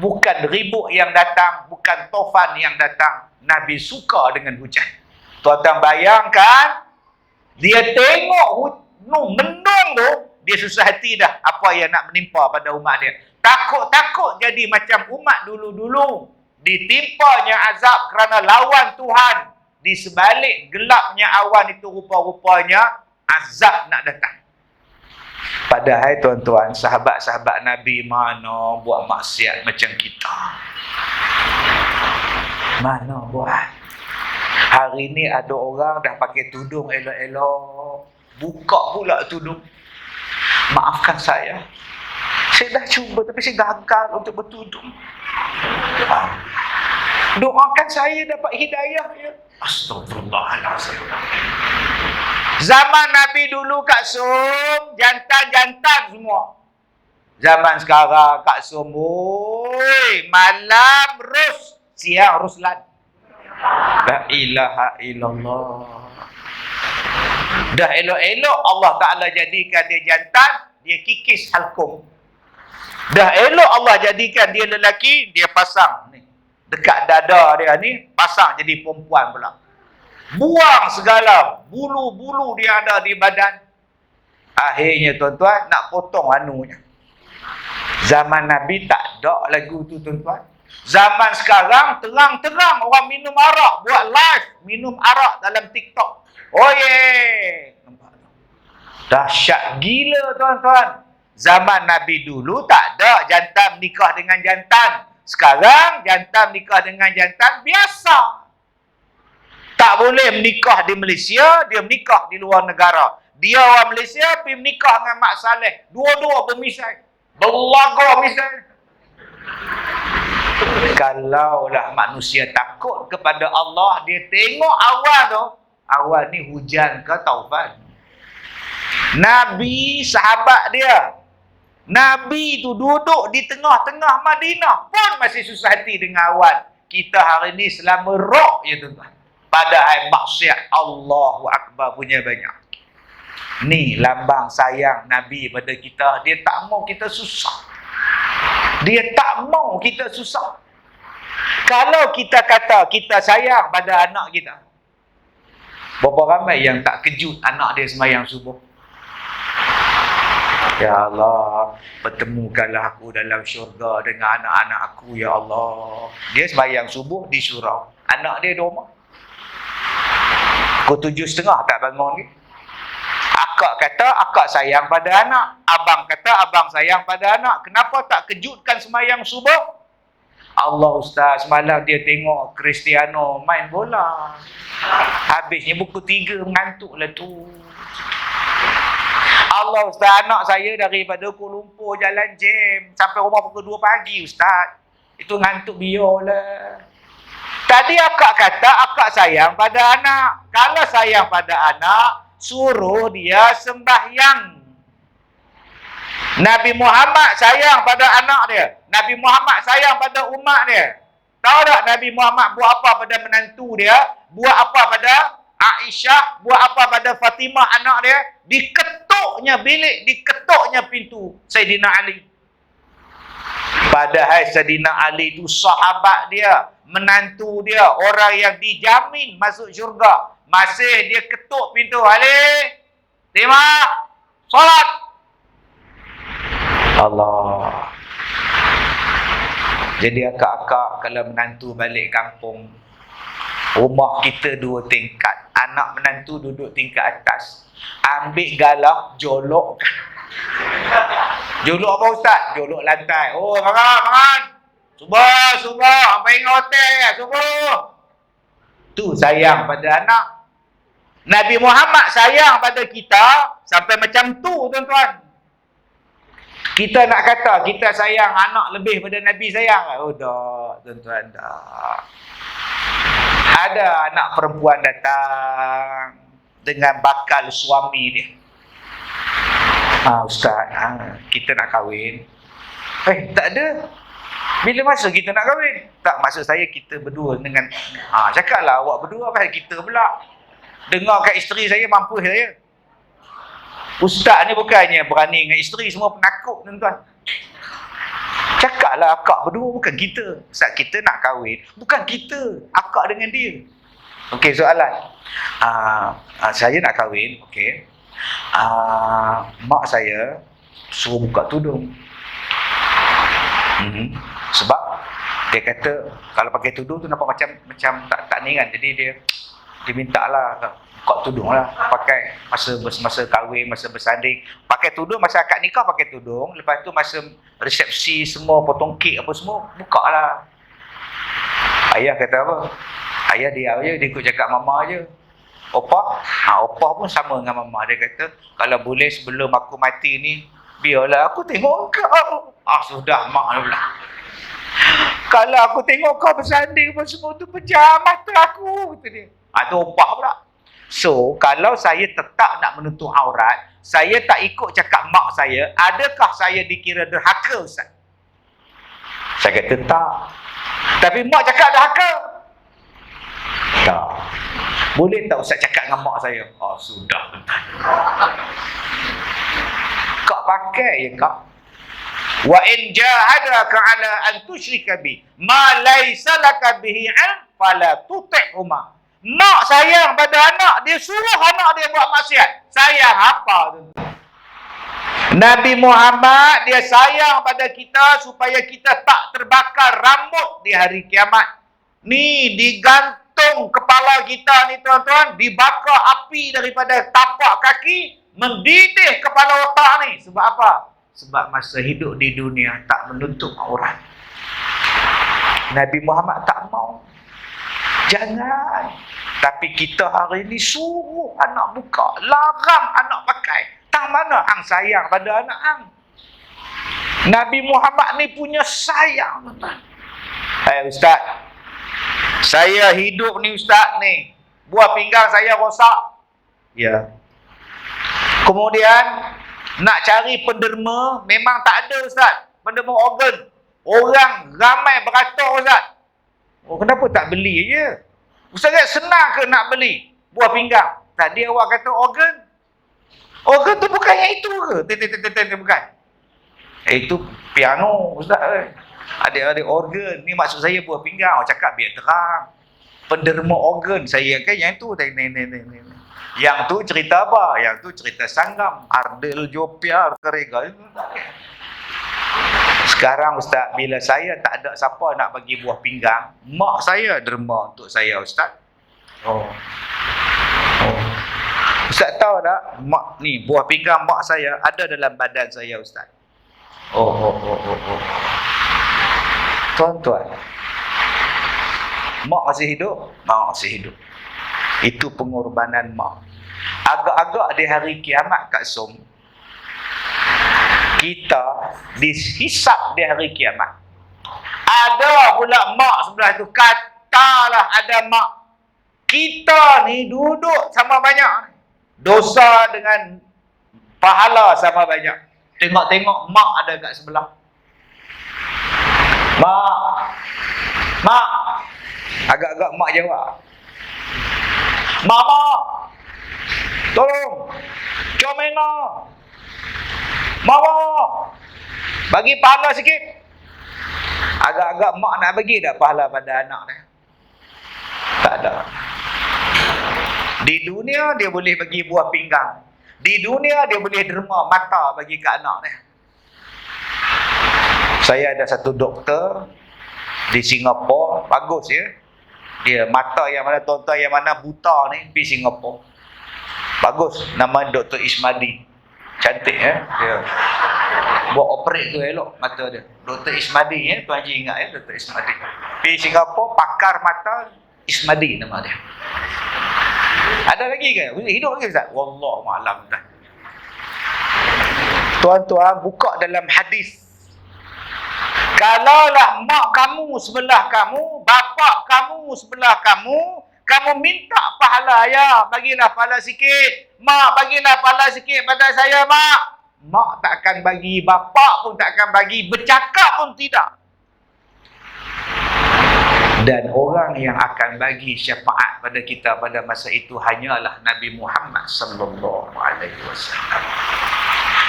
Bukan ribut yang datang, bukan tofan yang datang. Nabi suka dengan hujan. Tuan-tuan bayangkan, dia tengok mendung tu, dia susah hati dah apa yang nak menimpa pada umat dia. Takut-takut jadi macam umat dulu-dulu. Ditimpanya azab kerana lawan Tuhan. Di sebalik gelapnya awan itu, rupa-rupanya azab nak datang. Padahal tuan-tuan, sahabat-sahabat Nabi mana buat maksiat macam kita. Mana buat. Hari ni ada orang dah pakai tudung elok-elok. Buka pula tudung. Maafkan saya. Saya dah cuba tapi saya gagal untuk bertudung. Doakan saya dapat hidayah ya. Astagfirullahaladzim. Zaman Nabi dulu kat Som, jantan-jantan semua. Zaman sekarang Kak Sumui, malam Rus, siang Ruslan. La ilaha illallah. Dah elok-elok Allah Ta'ala jadikan dia jantan, dia kikis halkum. Dah elok Allah jadikan dia lelaki, dia pasang ni dekat dada dia ni, pasang jadi perempuan pula. Buang segala bulu-bulu dia ada di badan. Akhirnya tuan-tuan nak potong anunya. Zaman Nabi tak ada lagu tu tuan-tuan. Zaman sekarang terang-terang orang minum arak, buat live minum arak dalam TikTok. Oh yeah. Dahsyat gila tuan-tuan. Zaman Nabi dulu tak ada jantan nikah dengan jantan. Sekarang jantan nikah dengan jantan biasa. Tak boleh menikah di Malaysia, dia menikah di luar negara. Dia orang Malaysia pergi menikah dengan Mak Saleh. Dua-dua bermisai. Berlaga misai. Kalaulah manusia takut kepada Allah, dia tengok awal tu. Awal ni hujan ke taufan. Nabi, sahabat dia. Nabi tu duduk di tengah-tengah Madinah pun masih susah hati dengan awan. Kita hari ni selama roh ya tuan-tuan. Padahal maksiat Allahu Akbar punya banyak. Ni lambang sayang Nabi pada kita. Dia tak mau kita susah. Dia tak mau kita susah. Kalau kita kata kita sayang pada anak kita, berapa ramai yang tak kejut anak dia sembahyang subuh? Ya Allah, pertemukanlah aku dalam syurga dengan anak-anak aku, ya Allah. Dia sembahyang subuh di surau. Anak dia di rumah. Pukul 7.30 tak bangun ni. Akak kata akak sayang pada anak. Abang kata abang sayang pada anak. Kenapa tak kejutkan sembahyang subuh? Allah Ustaz, semalam dia tengok Cristiano main bola. Habisnya pukul 3 mengantuklah tu. Allah Ustaz, anak saya daripada Kuala Lumpur jalan jam sampai rumah pukul 2 pagi Ustaz. Itu ngantuk biarlah. Tadi akak kata akak sayang pada anak. Kalau sayang pada anak, suruh dia sembahyang. Nabi Muhammad sayang pada anak dia. Nabi Muhammad sayang pada umat dia. Tahu tak Nabi Muhammad buat apa pada menantu dia? Buat apa pada Aisyah? Buat apa pada Fatimah anak dia? Diketuknya bilik, diketuknya pintu Sayyidina Ali. Padahal Sayyidina Ali itu sahabat dia, menantu dia, orang yang dijamin masuk syurga. Masih dia ketuk pintu. Ali, terima, solat. Allah. Jadi akak-akak kalau menantu balik kampung, rumah kita 2 tingkat, anak menantu duduk tingkat atas, ambil galak, jolok. Jolok apa Ustaz? Jolok lantai. Oh, makan. Subuh, sampai ingat hotel ya, subuh. Tu sayang pada anak. Nabi Muhammad sayang pada kita sampai macam tu tuan-tuan. Kita nak kata kita sayang anak lebih pada Nabi sayang. Oh tak, tuan-tuan, tak. Ada anak perempuan datang dengan bakal suami dia. Ustaz, kita nak kahwin. Tak ada. Bila masa kita nak kahwin? Tak, maksud saya kita berdua dengan... cakaplah awak berdua pasal kita pula. Dengar kat isteri saya, mampu saya. Ustaz ni bukannya berani dengan isteri, semua penakut tuan-tuan. Cakaplah akak berdua, bukan kita. Ustaz, kita nak kahwin, bukan kita, akak dengan dia. Okey, soalan. Saya nak kahwin, okey. Mak saya suruh buka tudung. Sebab dia kata kalau pakai tudung tu nampak macam tak ni kan. Jadi dia mintalah buka tudung lah, pakai masa kahwin, masa bersanding, pakai tudung, masa akad nikah pakai tudung, lepas tu masa resepsi semua, potong kek apa semua, buka lah. Ayah kata apa? Ayah diam je, dia ikut cakap mama je. Opah pun sama dengan mama. Dia kata kalau boleh sebelum aku mati ni, biarlah aku tengok kau. Sudah mak pula. Kalau aku tengok kau bersanding pun semua tu pejam mata aku, kata dia. Tu opah pula. So, kalau saya tetap nak menutup aurat, saya tak ikut cakap mak saya, adakah saya dikira derhaka, Ustaz? Saya kata tak. Tapi mak cakap derhaka? Tak. Boleh tak Ustaz cakap dengan mak saya? Oh, sudah. Kau pakai ya kau. Wa in jahadaka ala an tusyrika bi ma laysa laka bihi 'ilm fala tuti'huma. Mak sayang pada anak, dia suruh anak dia buat maksiat. Sayang apa tu? Nabi Muhammad dia sayang pada kita supaya kita tak terbakar rambut di hari kiamat. Ni digantung kepala kita ni tuan-tuan, dibakar api daripada tapak kaki, mendidih kepala otak ni. Sebab apa? Sebab masa hidup di dunia tak menutup aurat. Nabi Muhammad tak mau. Jangan. Tapi kita hari ni suruh anak buka, larang anak pakai. Tang mana hang sayang pada anak hang? Nabi Muhammad ni punya sayang, tuan-tuan. Ustaz, saya hidup ni Ustaz ni, buah pinggang saya rosak. Ya. Kemudian nak cari penderma, memang tak ada Ustaz. Penderma organ. Orang ramai beratur Ustaz. Oh, kenapa tak beli je? Ustaz, senang ke nak beli buah pinggang? Tadi awak kata organ. Organ tu bukan yang itu ke? Bukan. Itu piano Ustaz. Adik-adik organ. Ni maksud saya buah pinggang. Awak cakap biar terang. Penderma organ. Saya kan yang tu. Yang tu cerita apa? Yang tu cerita Sanggam, Ardil, Jopiar, Kerega. Sekarang Ustaz, bila saya tak ada siapa nak bagi buah pinggang, mak saya derma untuk saya Ustaz. Oh. Ustaz tahu tak? Mak ni, buah pinggang mak saya ada dalam badan saya Ustaz. Tuan-tuan, mak masih hidup? Mak masih hidup. Itu pengorbanan mak. Agak-agak di hari kiamat Kak Som, kita dihisap di hari kiamat. Ada pula mak sebelah tu, katalah ada mak. Kita ni duduk sama banyak, dosa dengan pahala sama banyak. Tengok-tengok mak ada kat sebelah. Mak. Agak-agak mak jawab, Mama, tolong, comena. Mama, bagi pahala sikit. Agak-agak mak nak bagi tak pahala pada anak dia? Tak ada. Di dunia dia boleh bagi buah pinggang. Di dunia dia boleh derma mata bagi ke anak dia. Saya ada satu doktor di Singapura, bagus ya. Dia mata yang mana, tuan-tuan yang mana buta ni pergi Singapura. Bagus, nama Dr. Ismadi. Cantik ya. Dia buat operate tu elok mata dia. Dr. Ismadi ya, Tuan Haji ingat ya, Dr. Ismadi. Pergi Singapura, pakar mata Ismadi nama dia. Ada lagi ke? Hidup lagi Ustaz? Wallahu a'lam. Tuan-tuan, buka dalam hadis. Kalaulah mak kamu sebelah kamu, bapak kamu sebelah kamu, kamu minta pahala, ya, bagilah pahala sikit. Mak, bagilah pahala sikit pada saya, mak. Mak tak akan bagi, bapak pun tak akan bagi, bercakap pun tidak. Dan orang yang akan bagi syafaat pada kita pada masa itu hanyalah Nabi Muhammad sallallahu alaihi wasallam.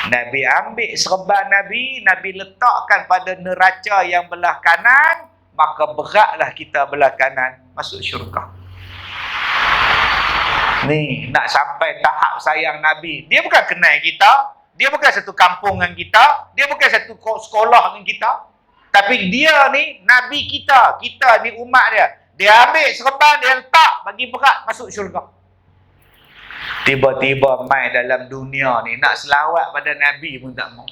Nabi ambil serban Nabi, Nabi letakkan pada neraca yang belah kanan, maka beratlah kita belah kanan masuk syurga. Ni, nak sampai tahap sayang Nabi. Dia bukan kenal kita, dia bukan satu kampung dengan kita, dia bukan satu sekolah dengan kita. Tapi dia ni Nabi kita, kita ni umat dia. Dia ambil serban, dia letak, bagi berat masuk syurga. Tiba-tiba mai dalam dunia ni nak selawat pada Nabi pun tak mau.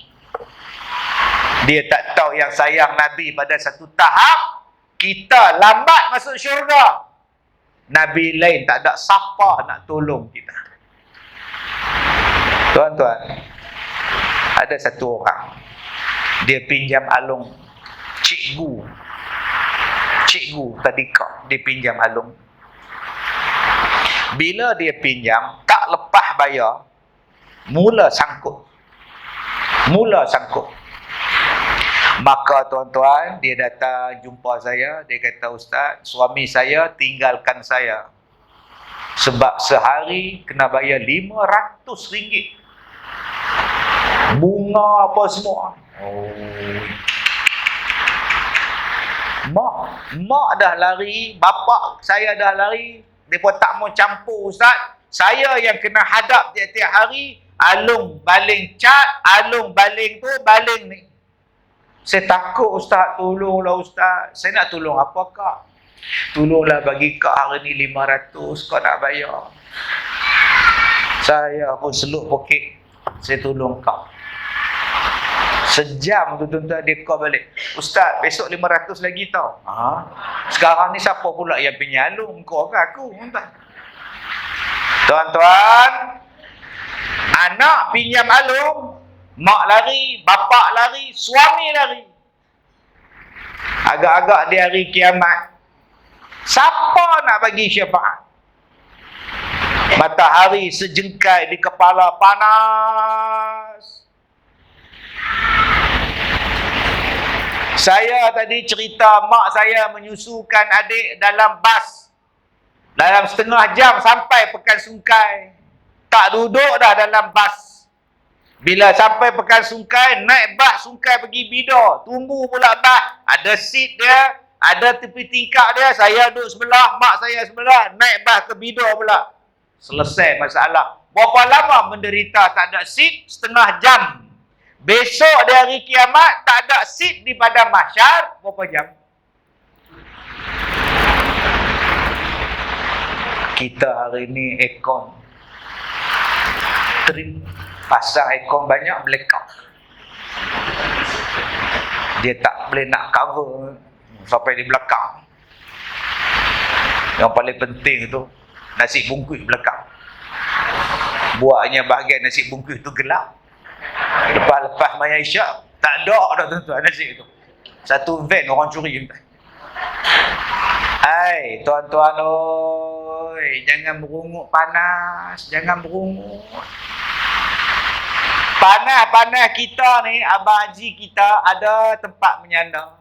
Dia tak tahu yang sayang Nabi pada satu tahap, kita lambat masuk syurga. Nabi lain tak ada siapa nak tolong kita. Tuan-tuan, ada satu orang, dia pinjam alung cikgu tadika, dia pinjam alung. Bila dia pinjam, tak lepas bayar, mula sangkut. Maka tuan-tuan, dia datang jumpa saya. Dia kata, Ustaz, suami saya tinggalkan saya sebab sehari kena bayar RM500. Bunga apa semua. Mak dah lari, bapa saya dah lari. Mereka tak mau campur, Ustaz. Saya yang kena hadap tiap-tiap hari. Alung baling cat, alung baling tu, baling ni. Saya takut, Ustaz. Tolonglah, Ustaz. Saya nak tolong apa, Kak? Tolonglah bagi Kak hari ni 500. Kau nak bayar. Saya pun seluk poket. Saya tolong Kak. Sejam tu tuan-tuan dia call balik. Ustaz, besok 500 lagi tau. Sekarang ni siapa pula yang penyalung? Kau ke aku? Tuan-tuan, anak pinjam alung, mak lari, bapak lari, suami lari. Agak-agak di hari kiamat, siapa nak bagi syafaat? Matahari sejengkai di kepala, panas. Saya tadi cerita mak saya menyusukan adik dalam bas. Dalam setengah jam sampai Pekan Sungkai. Tak duduk dah dalam bas. Bila sampai Pekan Sungkai, naik bas Sungkai pergi Bidor. Tunggu pula bas. Ada seat dia, ada tepi tingkap dia. Saya duduk sebelah, mak saya sebelah. Naik bas ke Bidor pula. Selesai masalah. Berapa lama menderita tak ada seat? Setengah jam. Besok di hari kiamat tak ada seat di padang mahsyar. Berapa jam? Kita hari ni aircon. Pasang aircon banyak, blackout. Dia tak boleh nak cover sampai di belakang. Yang paling penting tu nasi bungkus belakang. Buatnya bahagian nasi bungkus tu gelap. Lepas maya isyak, tak ada dah tuan-tuan nasi tu. Satu van orang curi. Hai, tuan-tuan oi, jangan berungut panas, jangan berungut. Panas-panas kita ni, abang haji kita ada tempat menyandar.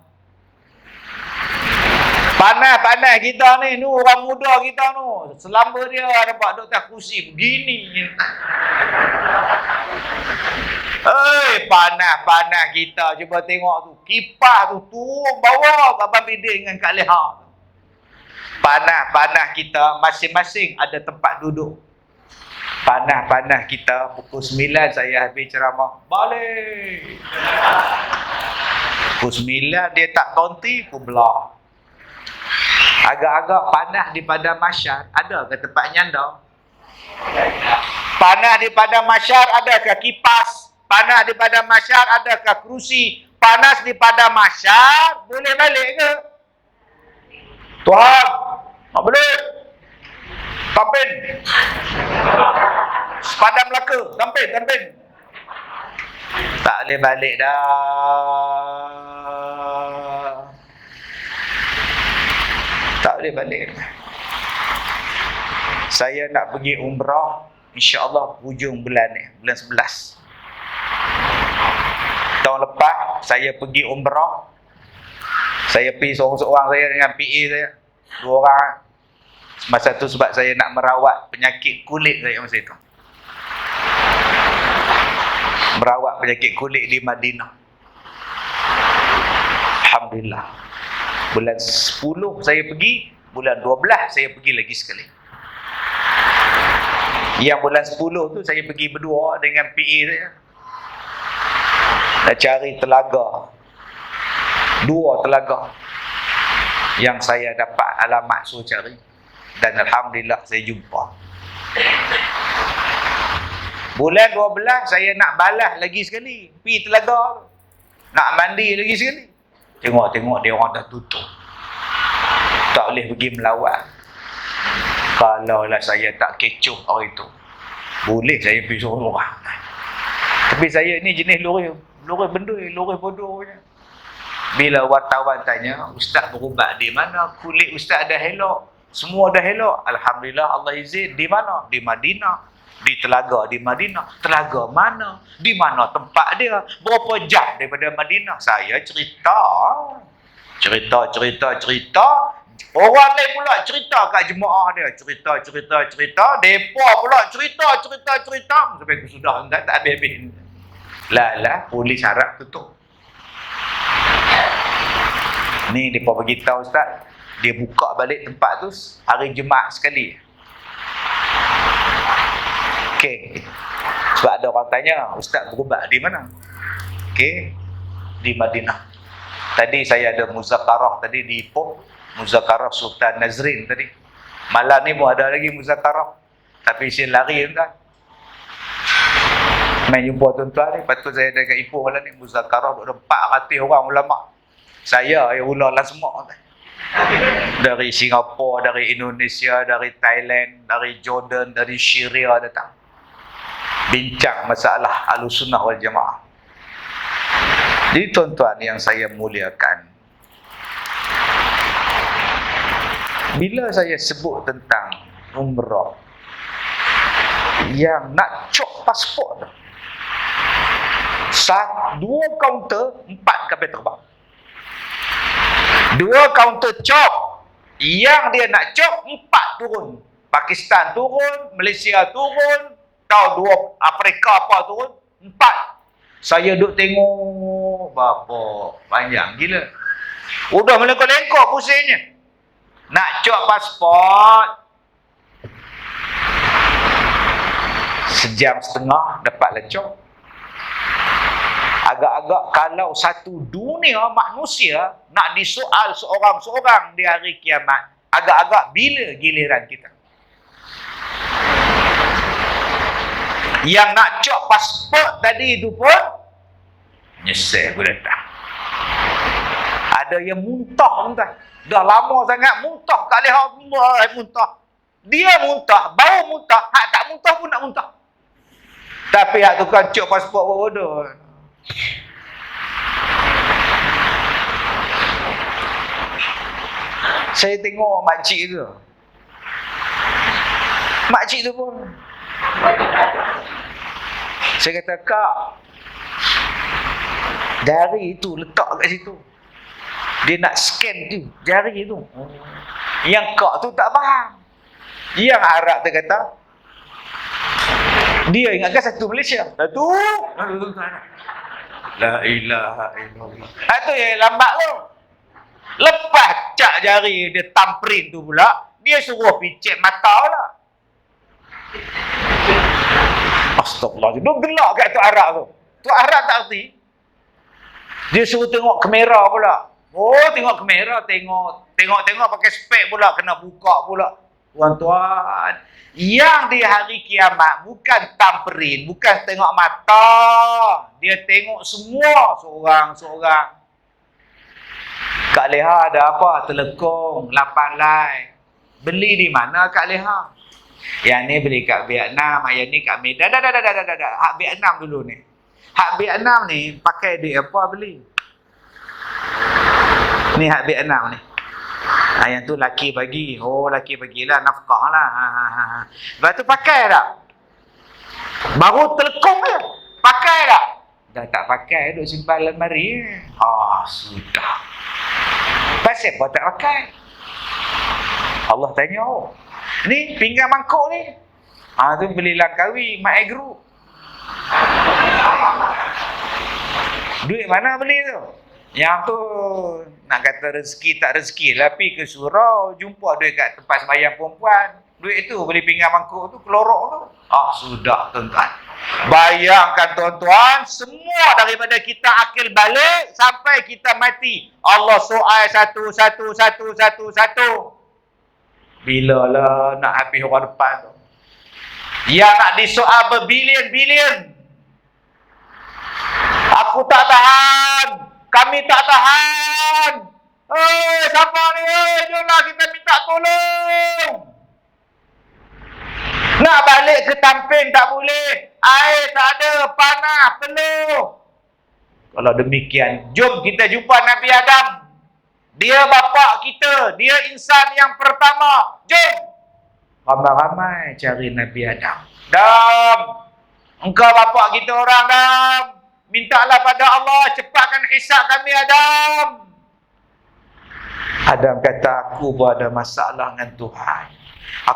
Panas-panas kita ni, orang muda kita tu, selamba dia dapat duduk atas kursi begini. Panas-panas kita. Cuba tengok tu. Kipas tu turun bawah Abang Bidin dengan Kak Leha. Panas-panas kita. Masing-masing ada tempat duduk. Panas-panas kita. Pukul 9 saya habis ceramah. Balik. Pukul 9 dia tak tonti. Pukul belah. Agak-agak panas di padang mahsyar. Ada ke tempat nyandar? Panas di padang mahsyar adakah kipas? Panas di padang mahsyar adakah kerusi? Panas di padang mahsyar boleh balik ke? Tuhan, tak boleh. Tampin. Sepadam Melaka, tampin. Tak boleh balik dah. Tak boleh balik. Saya nak pergi umrah, insya-Allah hujung bulan ni, bulan 11. Tahun lepas saya pergi umrah. Saya pergi seorang-seorang saya dengan PA saya. 2 orang. Masa tu sebab saya nak merawat penyakit kulit saya masa itu. Merawat penyakit kulit di Madinah. Alhamdulillah. Bulan 10 saya pergi, bulan 12 saya pergi lagi sekali. Yang bulan 10 tu saya pergi berdua dengan PA saya. Nak cari telaga. 2 telaga yang saya dapat alamat suruh cari. Dan Alhamdulillah saya jumpa. Bulan 12 saya nak balas lagi sekali. Pergi telaga. Nak mandi lagi sekali. Tengok-tengok dia orang dah tutup. Tak boleh pergi melawat. Kalaulah saya tak kecoh hari tu, boleh saya pergi suruh orang. Tapi saya ni jenis lori bendui, lori bodoh je. Bila wartawan tanya, Ustaz berubat di mana? Kulit Ustaz dah elok. Semua dah elok. Alhamdulillah Allah izin. Di mana? Di Madinah. Di telaga di Madinah. Telaga mana? Di mana tempat dia? Berapa jam daripada Madinah? Saya cerita. Cerita. Orang lain pula cerita kat jemaah dia. Cerita. Depa pula cerita. Sampai aku sudah tak habis-habis. Lah, polis harap tutup. Ni depa bagi tahu Ustaz, dia buka balik tempat tu hari Jumaat sekali. Okey. Sebab ada orang tanya, Ustaz berubat di mana? Okey. Di Madinah. Tadi saya ada muzakarah tadi di Ipoh, muzakarah Sultan Nazrin tadi. Malam ni pun ada lagi muzakarah. Tapi saya lari tuan. Main jumpa tuan-tuan ni, lepas tu saya ada kat Ipoh malam ni muzakarah ada 400 orang ulama. Saya yang ularlah semua. Dari Singapura, dari Indonesia, dari Thailand, dari Jordan, dari Syria datang. Bincang masalah Ahlussunnah wal Jamaah. Jadi tuan-tuan yang saya muliakan, bila saya sebut tentang umrah yang nak cop pasport, 2 kaunter 4 kapal terbang. 2 kaunter cop, yang dia nak cop 4 turun. Pakistan turun, Malaysia turun, tahu 2 Afrika apa turun, 4. Saya duduk tengok berapa panjang gila. Udah melengkok-lengkok pusingnya. Nak cop pasport 1.5 jam dapatlah cop. Agak-agak kalau satu dunia manusia nak disoal seorang-seorang di hari kiamat, agak-agak bila giliran kita? Yang nak cop pasport tadi itu pun nyesel pun datang. Ada yang muntah. Dah lama sangat muntah kat leher Allah, muntah. Dia muntah, bau muntah, hak tak muntah pun nak muntah. Tapi hak tukang cop pasport bodoh. Saya tengok makcik tu. Makcik tu pun. Saya kata, Kak, jari itu letak kat situ. Dia nak scan tu, jari tu. Yang Kak tu tak faham. Yang Arab tu kata, dia ingatkan satu Malaysia. Satu. La ilaha illallah. Itu yang lambat tu. Lepas cak jari dia tamprin tu pula, dia suruh picit mata lah. Astagfirullah. Dia gelak kat tu Arab tu. Tu Arab tak erti. Dia suruh tengok kamera pula. Oh, tengok kamera, tengok pakai spek pula, kena buka pula. Tuan-tuan, yang di hari kiamat bukan tamperin, bukan tengok mata. Dia tengok semua seorang-seorang. Kak Leha ada apa? Telekong, 8 lai. Beli di mana Kak Leha? Yang ni beli kat Vietnam, yang ni kat Medan. Dah. Hak Vietnam dulu ni. Hak Vietnam ni pakai duit apa beli? Ni hak Vietnam ni. Yang tu laki bagi. Oh, laki bagilah nafkah lah. Lepas tu pakai tak? Baru telekong je. Pakai tak? Dah tak pakai, duduk simpan lemari. Sudah. Pasal apa tak pakai? Allah tanya, ni pinggan mangkuk ni. Tu beli Langkawi, Mak Agro. Duit mana beli tu? Yang tu nak kata rezeki tak rezeki, tapi ke surau jumpa duit kat tempat sembahyang perempuan. Duit tu beli pinggan mangkuk tu, kelorok tu. Sudah tuan-tuan. Bayangkan tuan-tuan, semua daripada kita akil balik sampai kita mati. Allah soal satu. Bila lah nak habis orang depan tu? Yang nak disoal berbilion-bilion. Aku tak tahan. Kami tak tahan. Siapa ni? Jomlah kita minta tolong. Nak balik ke Tampin tak boleh. Air tak ada. Panas. Penuh. Kalau demikian, jom kita jumpa Nabi Adam. Dia bapa kita. Dia insan yang pertama. Jom. Ramai-ramai cari Nabi Adam. Adam, engkau bapa kita orang, Adam. Mintalah pada Allah, cepatkan hisab kami, Adam. Adam kata, aku pun ada masalah dengan Tuhan.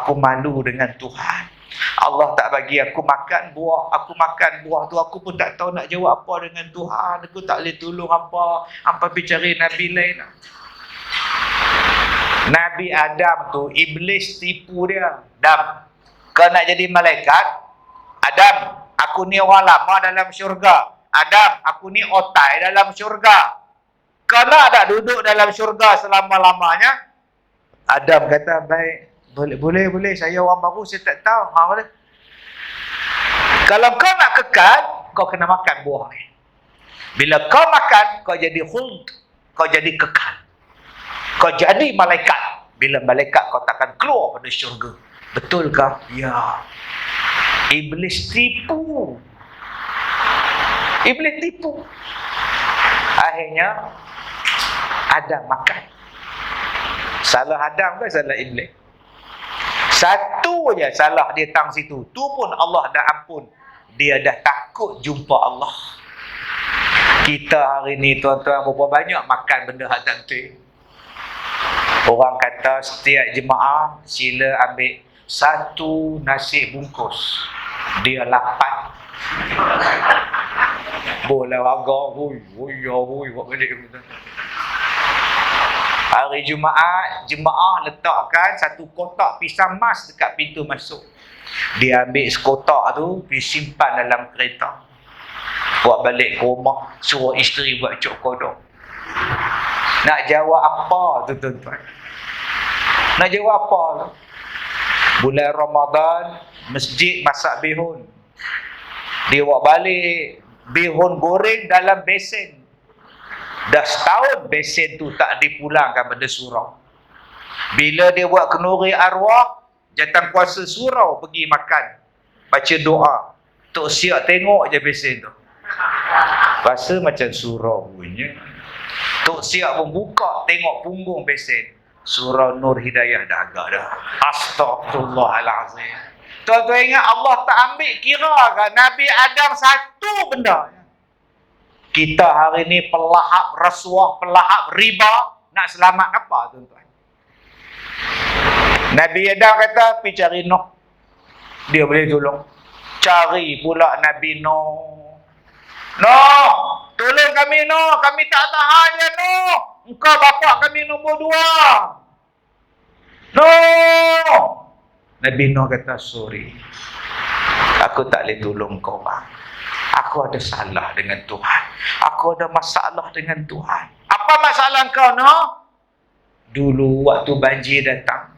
Aku malu dengan Tuhan. Allah tak bagi aku makan buah. Aku makan buah tu, aku pun tak tahu nak jawab apa dengan Tuhan. Aku tak boleh tolong apa. Hampa pergi cari Nabi lain. Nabi Adam tu, iblis tipu dia. Adam, kau nak jadi malaikat? Adam, aku ni orang lama dalam syurga. Adam, aku ni otai dalam syurga. Kau nak tak duduk dalam syurga selama-lamanya? Adam kata, baik. Boleh. Saya orang baru, saya tak tahu. Boleh. Kalau kau nak kekal, kau kena makan buah ni. Bila kau makan, kau jadi khuld. Kau jadi kekal. Kau jadi malaikat. Bila malaikat, kau takkan keluar pada syurga. Betulkah? Ya. Iblis tipu. Akhirnya, Adam makan. Salah Adam ke salah iblis? Satu je salah dia tang situ. Tu pun Allah dah ampun. Dia dah takut jumpa Allah. Kita hari ni tuan-tuan berapa banyak makan benda hak tak betul. Orang kata setiap jemaah sila ambil satu nasi bungkus. Dia 8. Boleh warga. Hui, buat balik. Hari Jumaat, jemaah letakkan satu kotak pisang mas dekat pintu masuk. Dia ambil sekotak tu, pergi simpan dalam kereta. Buat balik ke rumah, suruh isteri buat cok kodok. Nak jawab apa tu tuan-tuan? Nak jawab apa tu? Bulan Ramadan, masjid masak bihun. Dia buat balik bihun goreng dalam besen. Dah setahun besen tu tak dipulangkan pada surau. Bila dia buat kenduri arwah, jatan kuasa surau pergi makan, baca doa. Tok Siak tengok je besen tu, rasa macam surau punya. Tok Siak pun buka, tengok punggung besen, surau Nur Hidayah dah agak dah. Astagfirullahalazim. Tuan-tuan ingat Allah tak ambil kira kan Nabi Adam satu benda. Kita hari ni pelahap rasuah, pelahap riba, nak selamat apa tuan-tuan? Nabi Adam kata, pergi cari Nuh. Dia boleh tolong. Cari pula Nabi Nuh. Nuh, tolong kami Nuh, kami tak tahan ya Nuh. Engkau bapa kami nombor 2. Nuh. Nabi Nuh kata, sorry. Aku tak boleh tolong kau bang. Aku ada salah dengan Tuhan. Aku ada masalah dengan Tuhan. Apa masalah kau, Noh? Dulu waktu banjir datang,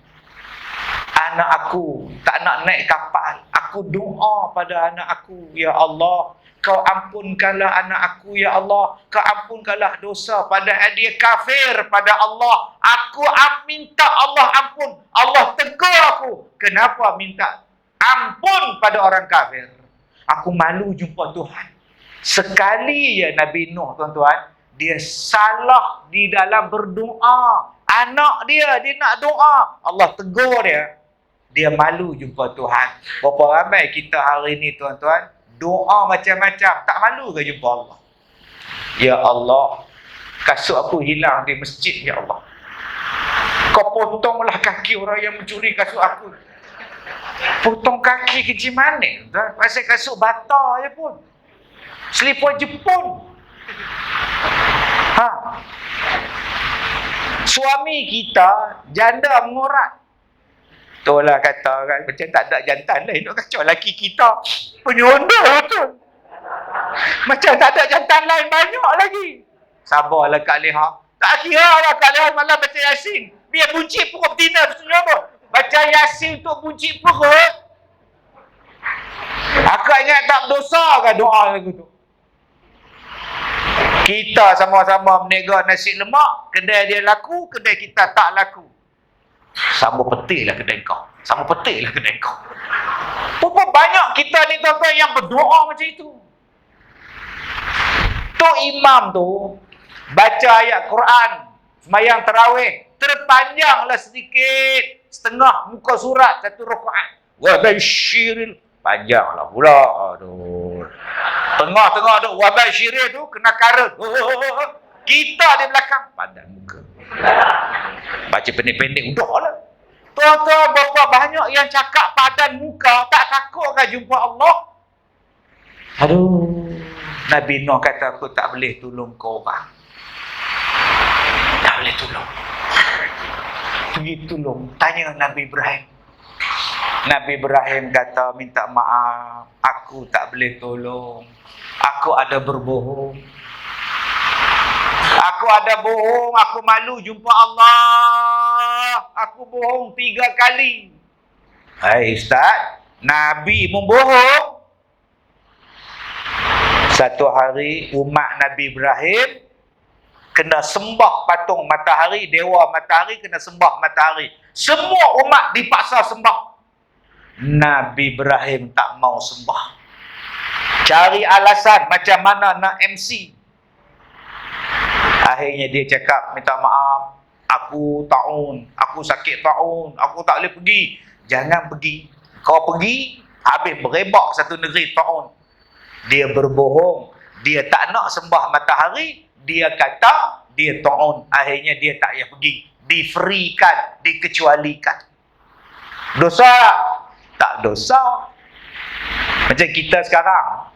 anak aku tak nak naik kapal. Aku doa pada anak aku, ya Allah, kau ampunkanlah anak aku, ya Allah. Kau ampunkanlah dosa pada dia kafir pada Allah. Aku minta Allah ampun. Allah tegur aku. Kenapa minta ampun pada orang kafir? Aku malu jumpa Tuhan. Sekali ya Nabi Nuh tuan-tuan, dia salah di dalam berdoa. Anak dia nak doa. Allah tegur dia. Dia malu jumpa Tuhan. Berapa ramai kita hari ni tuan-tuan, doa macam-macam. Tak malu ke jumpa Allah? Ya Allah, kasut aku hilang di masjid, ya Allah. Kau potonglah kaki orang yang mencuri kasut aku. Potong kaki kecil mana? Pasal kasut bata je pun. Selipar Jepun. Suami kita janda mengorat. Itulah kata kan, macam tak ada jantan lain nak kacau laki kita. Penyonda betul. Macam tak ada jantan lain banyak lagi. Sabarlah Kak Leha. Tak kira lah Kak Leha malam baca Yasin. Biar buncit perut betina apa? Baca Yasin untuk buncit perut. Akak ingat tak berdosa kan doa lagu tu? Kita sama-sama menega nasi lemak, kedai dia laku, kedai kita tak laku. Sama petik lah kedai kau. Sama petik lah kedai kau. Berapa banyak kita ni tuan-tuan yang berdoa macam itu. Tok Imam tu baca ayat Quran, sembahyang tarawih, terlepas panjanglah sedikit. Setengah muka surat satu rakaat. Wa basyiril. Panjanglah pula. Aduh. Tengah-tengah tu wa basyiril tu kena karut. Kita di belakang padan muka. Baca pendek-pendek udahlah. Tuan-tuan, berapa banyak yang cakap padan muka, tak takut kan jumpa Allah? Aduh. Nabi Nuh kata, aku tak boleh tolong kau orang. Tak boleh tolong. Pergi tolong. Tanya Nabi Ibrahim. Nabi Ibrahim kata, minta maaf. Aku tak boleh tolong. Aku ada berbohong. Aku ada bohong. Aku malu jumpa Allah. Aku bohong 3 kali. Hai Ustaz, Nabi membohong. Satu hari umat Nabi Ibrahim kena sembah patung matahari, dewa matahari kena sembah matahari. Semua umat dipaksa sembah. Nabi Ibrahim tak mau sembah. Cari alasan macam mana nak MC. Akhirnya dia cakap, minta maaf, aku taun, aku sakit taun, aku tak boleh pergi. Jangan pergi. Kau pergi, habis berebak satu negeri taun. Dia berbohong. Dia tak nak sembah matahari. Dia kata dia taun. Akhirnya dia tak payah pergi. Di-freekan, dikecualikan. Dosa tak dosa. Macam kita sekarang.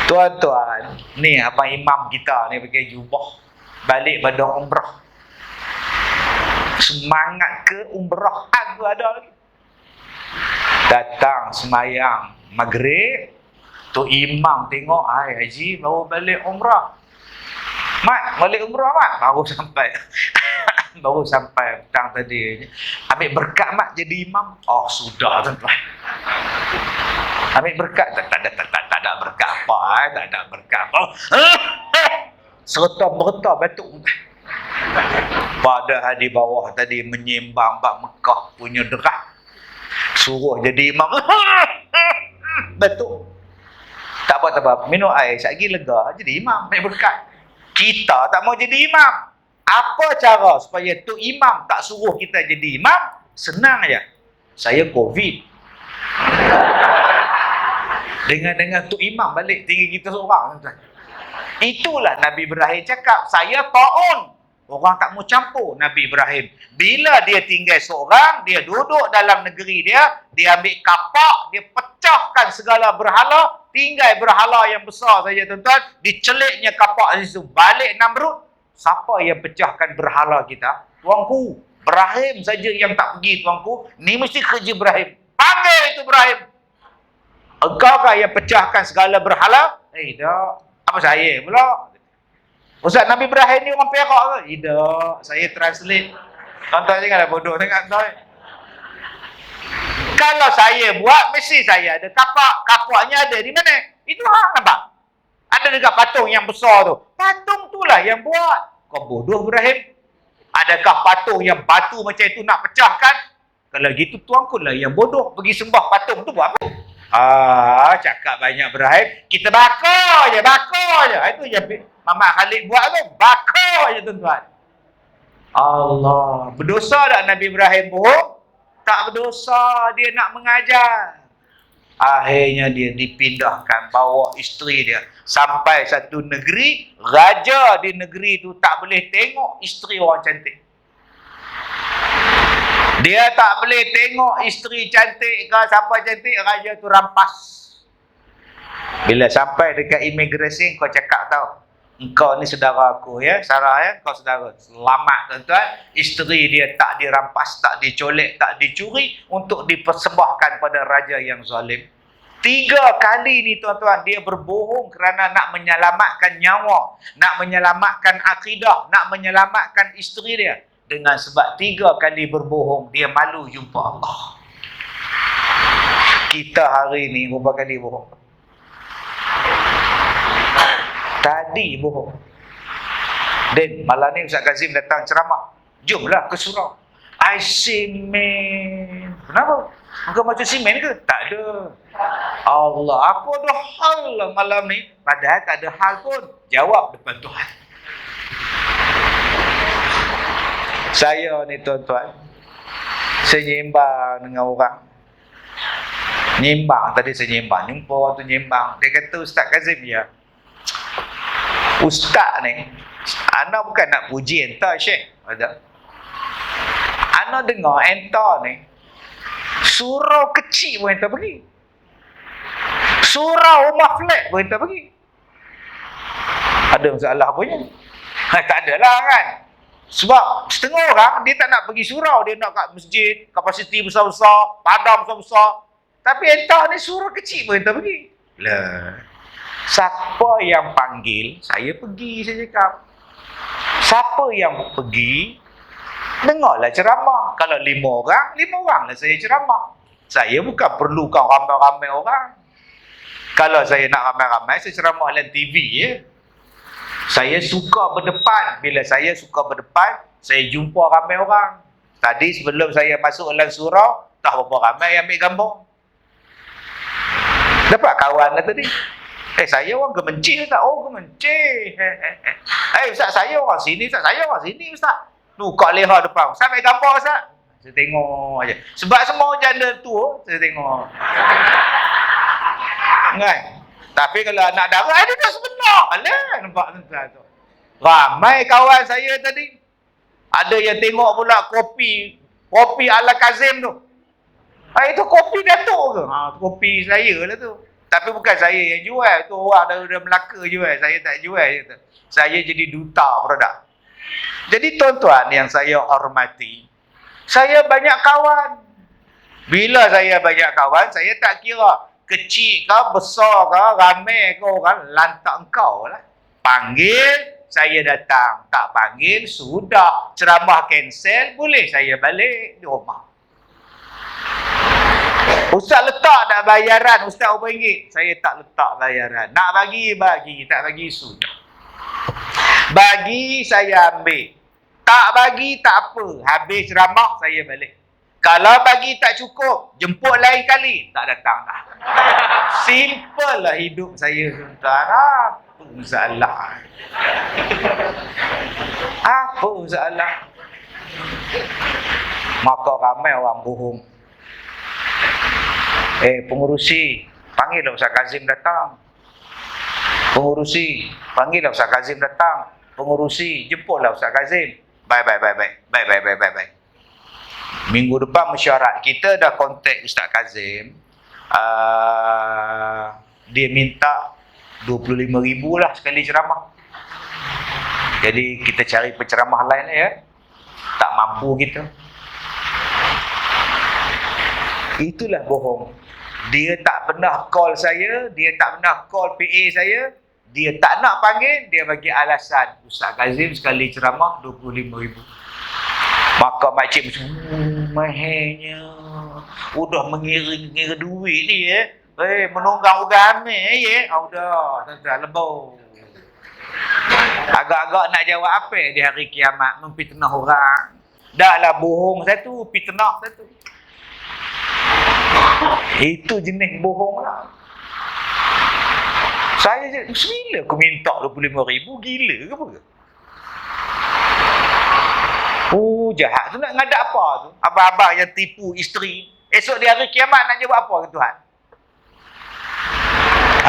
Tuan-tuan, ni abang imam kita ni pakai jubah. Balik pada umrah. Semangat ke umrahan tu ada lagi. Datang semayang maghrib. Tu imam tengok, hai haji baru balik umrah. Mat, balik umrah mat? Baru sampai. Baru sampai petang tadi. Ambil berkat mat jadi imam. Oh sudah tuan-tuan. Ambil berkat. Tak ada berkat apa. Tak ada berkat apa. Serta-merta batuk. Padahal di bawah tadi menyembang bak Mekah punya derah. Suruh jadi imam. Batuk. Tak apa. Minum air. Sekejap lega. Jadi imam. Naik berkat. Kita tak mau jadi imam. Apa cara supaya tu imam tak suruh kita jadi imam? Senang je. Saya COVID. Dengan tu imam balik tinggal kita seorang. Itulah Nabi Ibrahim cakap. Saya ta'un. Orang tak mau campur Nabi Ibrahim. Bila dia tinggal seorang, dia duduk dalam negeri dia, dia ambil kapak, dia pecahkan segala berhala, tinggal berhala yang besar saja tuan-tuan, diceliknya kapak di situ. Balik Namrud, siapa yang pecahkan berhala kita? Tuanku, Ibrahim saja yang tak pergi tuanku. Ni mesti kerja Ibrahim. Panggil itu Ibrahim. Engkaukah yang pecahkan segala berhala? Tak. Apa saya pula? Ustaz, Nabi Ibrahim ni orang Perak ke? Tidak. Saya translate. Tuan-tuan janganlah bodoh dengan saya. Kalau saya buat, mesti saya ada kapak. Kapaknya ada di mana? Itu nampak? Ada dekat patung yang besar tu. Patung tu lah yang buat. Kau bodoh Ibrahim. Adakah patung yang batu macam itu nak pecahkan? Kalau gitu tuanku lah yang bodoh. Pergi sembah patung tu buat apa? Cakap banyak Ibrahim. Kita bakar je. Itu je Mamat Khalid buat tu. Bakar je tuan-tuan. Allah. Berdosa tak Nabi Ibrahim bohong? Tak berdosa. Dia nak mengajar. Akhirnya dia dipindahkan. Bawa isteri dia. Sampai satu negeri. Raja di negeri tu tak boleh tengok isteri orang cantik. Dia tak boleh tengok isteri cantik ke siapa cantik. Raja tu rampas. Bila sampai dekat imigresen, kau cakap tau. Engkau ni saudara aku ya, Sarah ya, kau saudara. Selamat tuan-tuan. Isteri dia tak dirampas, tak dicolek, tak dicuri untuk dipersembahkan pada raja yang zalim. 3 kali ni tuan-tuan dia berbohong kerana nak menyelamatkan nyawa, nak menyelamatkan akidah, nak menyelamatkan isteri dia. Dengan sebab 3 kali berbohong, dia malu jumpa Allah. Kita hari ni berapa kali bohong? Tadi bohong. Dan malam ni Ustaz Kazim datang ceramah. Jomlah ke surau. I semen. Kenapa? Bukan macam semen ke? Tak ada. Allah, aku ada hal lah malam ni. Padahal tak ada hal pun. Jawab depan Tuhan. Saya ni tuan-tuan, saya nyembang dengan orang. Nyembang tadi saya nyembang, jumpa orang tu nyembang. Dia kata, Ustaz Kazim, ya, Ustaz ni, ana bukan nak puji entah Syekh, ada. Ana dengar entah ni, surau kecil pun entah pergi. Surau rumah flat pun entah pergi. Ada masalah apanya? Tak adalah kan. Sebab setengah orang dia tak nak pergi surau, dia nak kat masjid, kapasiti besar-besar, padang besar-besar. Tapi entah ni surau kecil pun entah pergi. Lah, siapa yang panggil, saya pergi, saya cakap. Siapa yang pergi, dengarlah ceramah. Kalau 5 orang lah saya ceramah. Saya bukan perlukan ramai-ramai orang. Kalau saya nak ramai-ramai, saya ceramah dalam TV ya. Saya suka berdepan. Bila saya suka berdepan, saya jumpa ramai orang. Tadi sebelum saya masuk dalam surau, tak berapa ramai yang ambil gambar. Dapat kawan lah tadi. Saya orang Kemencih Ustaz. Oh, Kemencih. Ustaz, saya orang sini. Ustaz, saya orang sini Ustaz. Tukar leha depan. Ustaz, ambil gambar Ustaz. Saya tengok aja. Sebab semua janda tu, saya tengok. Kan? Tapi kalau anak darah, dia dah sebelah. Alah, nampak tuan tu. Ramai kawan saya tadi. Ada yang tengok pula kopi ala Kazim tu. Itu kopi Datuk ke? Kopi saya lah tu. Tapi bukan saya yang jual. Tu orang dari Melaka jual. Saya tak jual. Saya jadi duta produk. Jadi tuan-tuan yang saya hormati, saya banyak kawan. Bila saya banyak kawan, saya tak kira kecil ke, besar ke, ramai ke orang, lantak engkau lah. Panggil, saya datang. Tak panggil, sudah. Ceramah cancel, boleh saya balik di rumah. Ustaz letak tak bayaran, Ustaz RM1. Saya tak letak bayaran. Nak bagi, tak bagi, sudah. Bagi, saya ambil. Tak bagi, tak apa. Habis ceramah, saya balik. Kalau bagi tak cukup, jemput lain kali. Tak datang dah. Simple lah hidup saya, tuan-tuan. Apa masalah? Apa masalah? Maka ramai orang bohong. Pengurusi, panggillah Ustaz Kazim datang. Pengurusi, panggillah Ustaz Kazim datang. Pengurusi, jemputlah Ustaz Kazim. Bye. Minggu depan mesyuarat. Kita dah kontak Ustaz Kazim. Dia minta 25,000 lah sekali ceramah. Jadi kita cari penceramah lain ya. Tak mampu kita. Itulah bohong. Dia tak pernah call saya, dia tak pernah call PA saya, dia tak nak panggil, dia bagi alasan Ustaz Kazim sekali ceramah 25,000. Maka makcik macam mahirnya. Udah mengira duit ni ya. Menunggang agama ya. Udah, tak lebau. Agak-agak nak jawab apa di hari kiamat, memfitnah orang. Dah lah bohong satu, fitnah satu. Itu jenis bohong lah. Saya je, bila aku minta 25,000, gila ke apa ke? Oh, jahat tu nak ngadak apa tu? Abang-abang yang tipu isteri. Esok di hari kiamat nak jawab apa ke Tuhan?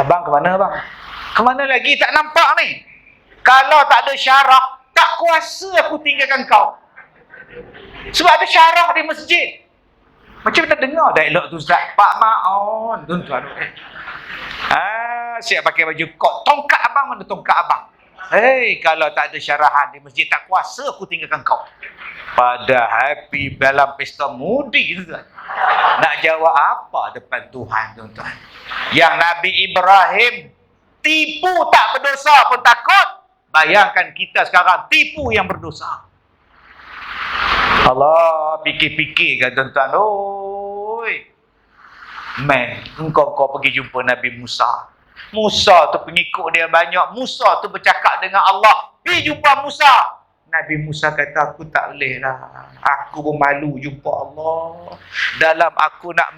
Abang ke mana abang? Ke mana lagi? Tak nampak ni. Kalau tak ada syarah, tak kuasa aku tinggalkan kau. Sebab ada syarah di masjid. Macam mana dengar dialog tu Ustaz? Pak Ma'on. Tuan-tuan. Siap pakai baju kot. Tongkat abang, mana tongkat abang? Kalau tak ada syarahan di masjid, tak kuasa aku tinggalkan kau. Pada happy dalam pesta mudi tuan. Nak jawab apa depan Tuhan tuan-tuan? Yang Nabi Ibrahim tipu tak berdosa pun takut. Bayangkan kita sekarang tipu yang berdosa. Allah, fikir-fikir kan tuan-tuan. Engkau pergi jumpa Nabi Musa. Musa tu pengikut dia banyak. Musa tu bercakap dengan Allah. Pergi jumpa Musa. Nabi Musa kata, aku tak boleh lah. Aku bermalu jumpa Allah. Dalam aku nak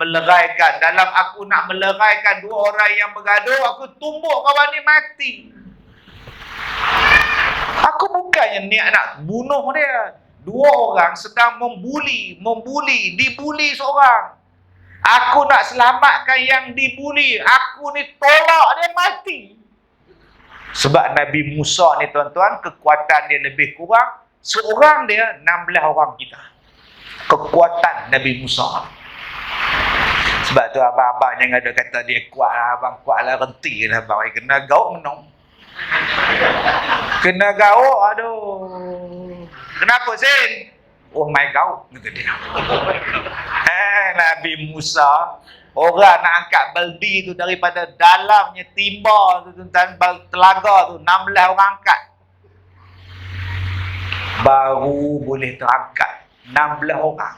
meleraikan dua orang yang bergaduh, aku tumbuk kawan ni mati. Aku bukannya niat nak bunuh dia. dua orang sedang membuli, dibuli seorang. Aku nak selamatkan yang dibuli. Aku ni tolak dia mati. Sebab Nabi Musa ni tuan-tuan, kekuatan dia lebih kurang. Seorang dia 16 orang kita. Kekuatan Nabi Musa. Sebab tu abang-abang yang ada kata dia kuat lah, abang kuat lah, renti lah abang. Kena gauk menung. Kena gauk, aduh. Kenapa Sin? Oh my gauk, kata dia. Nabi Musa, orang nak angkat baldi tu daripada dalamnya timba tu tuan, telaga tu 16 orang angkat. Baru boleh terangkat 16 orang.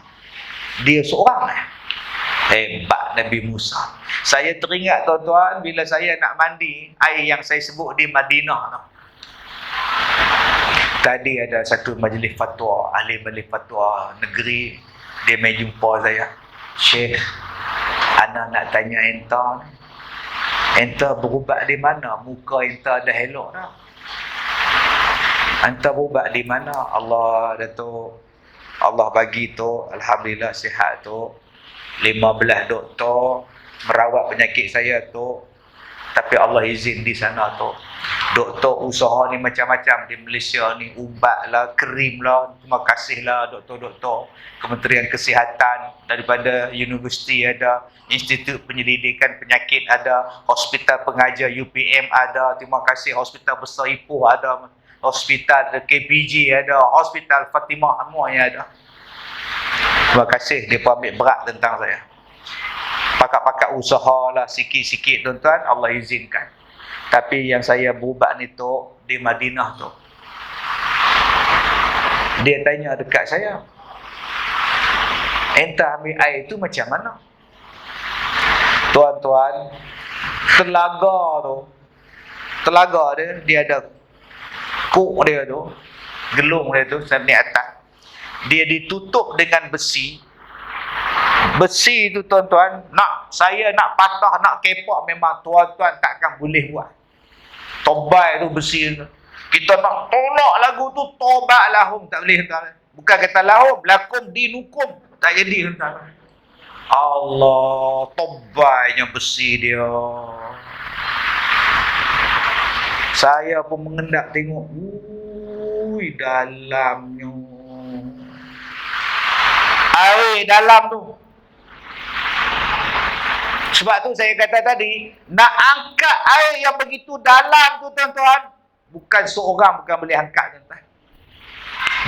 Dia seorang lah. Hebat Nabi Musa. Saya teringat tuan-tuan, bila saya nak mandi, air yang saya sebut di Madinah tu. Tadi ada satu majlis fatwa, ahli majlis fatwa negeri, dia mai jumpa saya. Syekh, ana nak tanya enta ni. Enta berubat di mana? Muka enta dah elok dah. Enta berubat di mana? Allah Datuk, Allah bagi tu, alhamdulillah sihat tu. 15 doktor merawat penyakit saya tu. Tapi Allah izin di sana tu. Doktor usaha ni macam-macam di Malaysia ni, ubat lah, krim lah. Terima kasih lah doktor-doktor Kementerian Kesihatan, daripada universiti ada, Institut Penyelidikan Penyakit ada, Hospital Pengajar UPM ada, terima kasih Hospital Besar Ipoh ada, Hospital KPG ada, Hospital Fatimah, semuanya ada. Terima kasih mereka ambil berat tentang saya. Pakat-pakat usaha lah sikit-sikit tuan-tuan, Allah izinkan. Tapi yang saya berubat ni tu di Madinah tu, dia tanya dekat saya, enta ambil air tu macam mana? Tuan-tuan, telaga dia ada kuk dia tu, gelung dia tu sampai atas. Dia ditutup dengan besi. Besi tu tuan-tuan, saya nak patah, nak kepak, memang tuan-tuan takkan boleh buat. Tobai tu besi tu. Kita nak tolak lagu tu, tobat lahum, tak boleh tuan. Bukan kata lahum, lakum dinukum, tak jadi tuan. Allah, tobainya besi dia. Saya pun mengendak tengok, ui dalamnya. Air dalam tu. Sebab tu saya kata tadi, nak angkat air yang begitu dalam tu tuan-tuan, bukan seorang bukan boleh angkat tuan-tuan.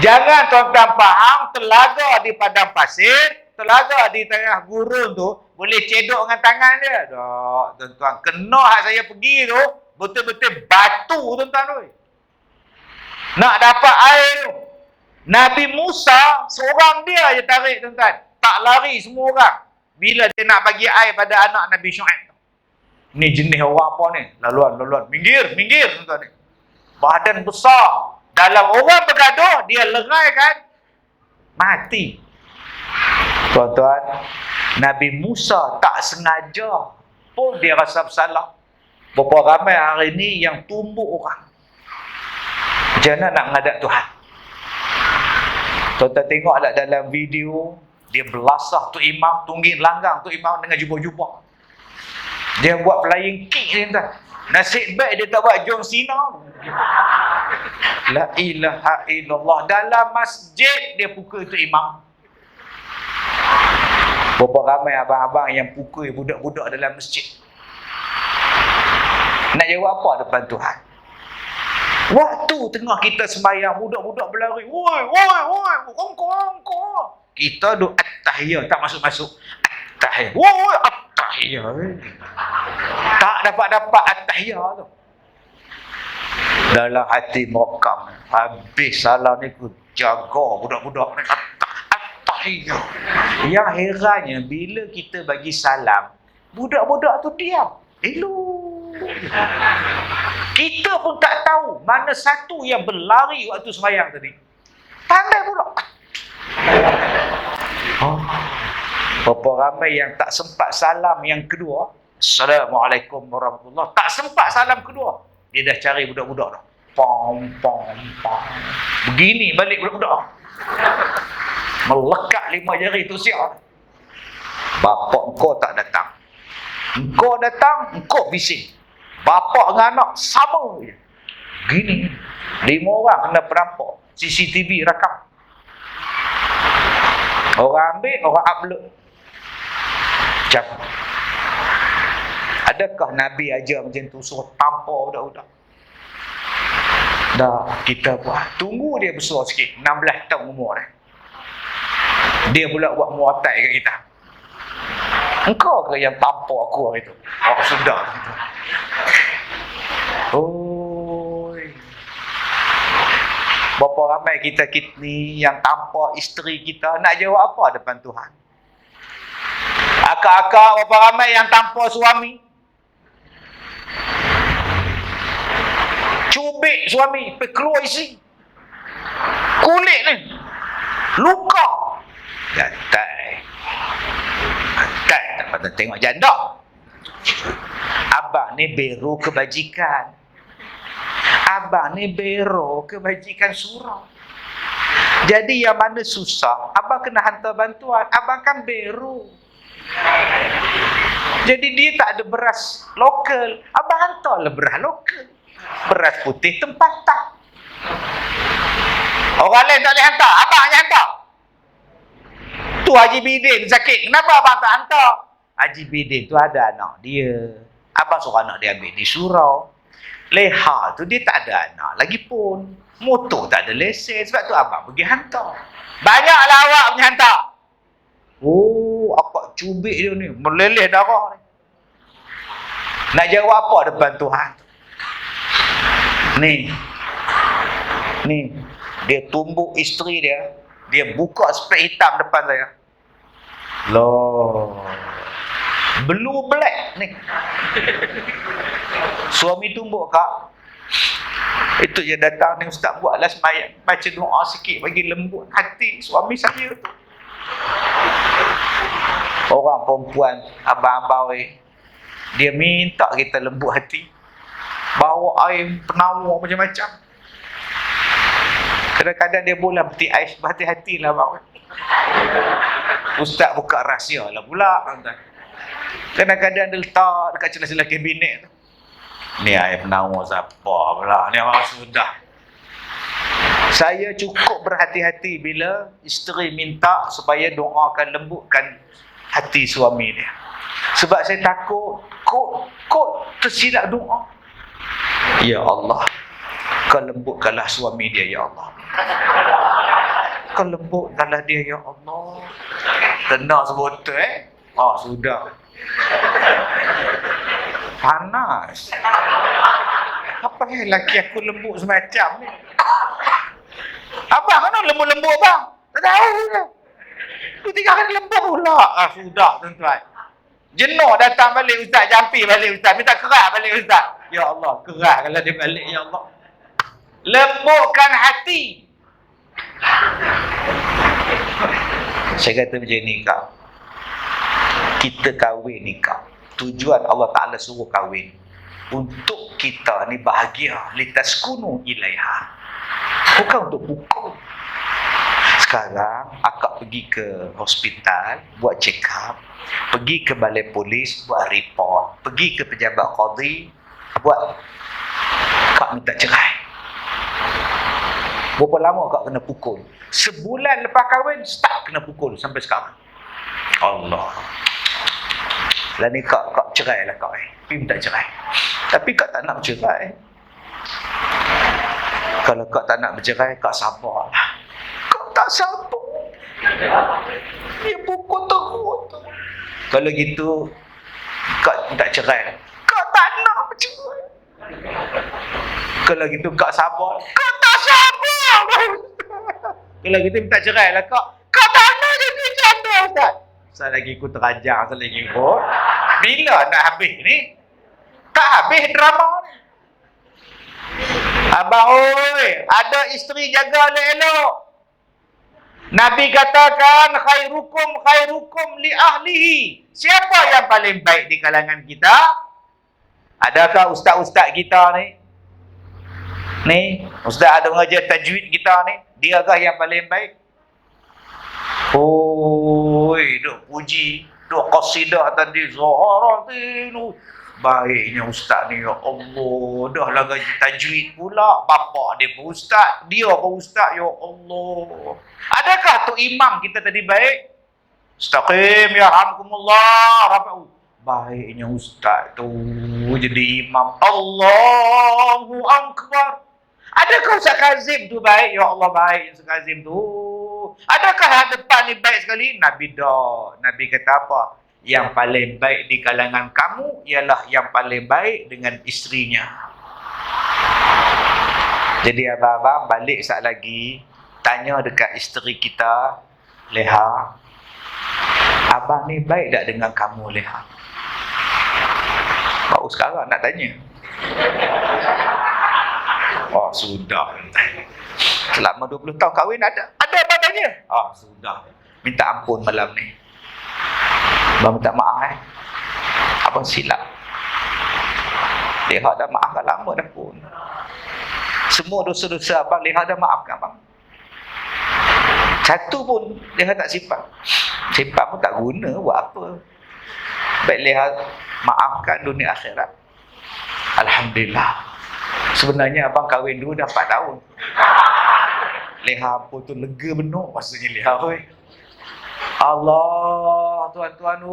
Jangan tuan-tuan faham telaga di padang pasir, telaga di tengah gurun tu boleh cedok dengan tangan dia. Tak, tuan-tuan, kena hak saya pergi tu betul-betul batu tuan-tuan tu. Nak dapat air tu. Nabi Musa seorang dia je tarik tuan-tuan. Tak lari semua orang. Bila dia nak bagi air pada anak Nabi Syuaib. Ni jenis orang apa ni? Laluan. Minggir tuan-tuan ni. Badan besar. Dalam orang bergaduh, dia lerai kan? Mati. Tuan-tuan, Nabi Musa tak sengaja pun dia rasa bersalah. Berapa ramai hari ni yang tumbuk orang. Macam mana nak menghadap Tuhan? Tuan-tuan tengok lah dalam video, dia belasah tu imam, tungging langgang tu imam dengan jubah-jubah. Dia buat flying kick ni tuan. Nasib baik dia tak buat John Cena. La ilaha illallah. Dalam masjid dia pukul tu imam. Berapa ramai abang-abang yang pukul budak-budak dalam masjid. Nak jawab apa depan Tuhan? Waktu tengah kita sembahyang, budak-budak berlari. Woi, ongkor. Kita duk at-tahiyah, tak masuk-masuk. At-tahiyah. Woi, at-tahiyah. Tak dapat at-tahiyah tu. Dalam hati merekam. Habis salah ni ku jaga budak-budak ni. At-tahiyah. Yang herannya, bila kita bagi salam, budak-budak tu diam. Kita pun tak tahu mana satu yang berlari waktu sembahyang tadi. Pandai pula. Berapa ramai yang tak sempat salam yang kedua. Assalamualaikum warahmatullahi. Tak sempat salam kedua. Dia dah cari budak-budak dah. pom. Begini balik budak-budak. Melekat 5 jari tu siap. Bapak engkau tak datang. Engkau datang, engkau bising. Bapak dengan anak sama je. Gini. 5 orang kena perampok. CCTV rakam. Orang ambil, orang upload. Macam. Adakah Nabi ajar macam tu suruh tampar budak-budak? Dah, kita buat. Tunggu dia besar sikit. 16 tahun umur dah. Dia pula buat muatai kat kita. Engkau ke yang tampar aku hari tu? Oh, sudah. Oi. Berapa ramai kita ni yang tampar isteri kita, nak jawab apa depan Tuhan? Akak-akak berapa ramai yang tampar suami? Cubit suami, pergi keluar isi. Kulit ni. Luka. Gatai. Tak patut tengok janda. Abang ni bero kebajikan. Abang ni bero kebajikan surau. Jadi yang mana susah, abang kena hantar bantuan. Abang kan bero. Jadi dia tak ada beras lokal. Abang hantarlah beras lokal. Beras putih tempatan. Orang lain tak boleh hantar. Abang hanya hantar. Tu Haji Bidin sakit. Kenapa abang tak hantar? Haji Bidin tu ada anak dia. Abang suruh anak dia ambil di surau. Leha tu dia tak ada anak. Lagipun motor tak ada lesen. Sebab tu abang pergi hantar. Banyaklah awak punya hantar. Oh, akak cubit dia ni. Meleleh darah ni. Nak jawab apa depan Tuhan? Ni. Dia tumbuk isteri dia. Dia buka spek hitam depan saya. Loh. Blue black ni. Suami tumbuk kak. Itu je datang ni ustaz buatlah sembahyang. Baca doa sikit bagi lembut hati suami saya tu. Orang perempuan abang-abang dia minta kita lembut hati. Bawa air penawar macam-macam. Kadang-kadang dia bola peti ais berhati-hati lah abang. Ustaz buka rahsia lah pula. Kadang-kadang dia letak dekat celah-celah kabinet tu. Ni air penawar siapa pula? Ni orang sudah. Saya cukup berhati-hati bila isteri minta supaya doakan lembutkan hati suami dia. Sebab saya takut kok tersilap doa. Ya Allah, kau lembutkanlah suami dia ya Allah. Kau lembutkanlah dia ya Allah. Tenang sebotol sudah. Panas. Apa yang laki aku lembut semacam ni? Abang kan lembut-lembut bang? Tak tahu ke? Tu 3 kali lembut pula. Sudah tuan-tuan. Jenuh datang balik ustaz, jampi balik ustaz, minta keras balik ustaz. Ya Allah, keras kalau dia balik ya Allah. Lembutkan hati. Saya kata macam ni kak. Kita kahwin ni kak. Tujuan Allah Ta'ala suruh kahwin untuk kita ni bahagia. Litaskunu ilaiha. Bukan untuk pukul. Sekarang akak pergi ke hospital buat check up. Pergi ke balai polis buat report. Pergi ke pejabat qadi buat kak minta cerai. Berapa lama kak kena pukul? Sebulan lepas kahwin start kena pukul sampai sekarang. Allah. Lah ni kak cerai lah kak. Pergi minta cerai. Tapi kak tak nak bercerai. Kalau kak tak nak bercerai, kak sabar lah. Kak tak sabar. Dia pukul teruk. Kalau gitu, kak minta cerai. Kak tak nak bercerai. Kalau gitu, kak sabar. Kak tak sabar. Kalau gitu, minta cerai lah kak. Kak tak nak jadi janda Ustaz. Saya lagi ikut terajang, saya lagi ikut. Bila nak habis ni? Tak habis drama ni. Abang oi, ada isteri jaga elok-elok. Nabi katakan khairukum li ahlihi. Siapa yang paling baik di kalangan kita? Adakah ustaz-ustaz kita ni? Ni, ustaz ada mengajar tajwid kita ni, diakah yang paling baik? Oi, duk puji, duk qasidah tadi Zaharatin. Baiknya ustaz ni, ya Allah, dah lah ngaji tajwid pula. Bapa dia pun ustaz, dia pun ustaz, ya Allah. Adakah tu imam kita tadi baik? Mustaqim ya hamkumullah, rafa'u. Baiknya ustaz tu jadi imam. Allahu akbar. Adakah Ustaz Kazim tu baik? Ya Allah, baik Ustaz Kazim tu. Adakah depan ni baik sekali? Nabi dah. Nabi kata apa? Yang paling baik di kalangan kamu ialah yang paling baik dengan isterinya. Jadi abang-abang balik sekali lagi, tanya dekat isteri kita, Leha, abang ni baik tak dengan kamu, Leha? Baru sekarang nak tanya. Oh, sudah. Selama 20 tahun kahwin ada abang tanya. Oh, sudah. Minta ampun malam ni. Abang minta maaf abang silap. Leha dah maafkan lama dah pun. Semua dosa-dosa abang Leha dah maafkan abang. Satu pun Leha tak simpan. Simpan pun tak guna, buat apa. Baik Leha maafkan dunia akhirat. Alhamdulillah. Sebenarnya abang kahwin dulu dah 4 tahun. Leha apa tu lega benar maksudnya Leha. Allah, tuan-tuan,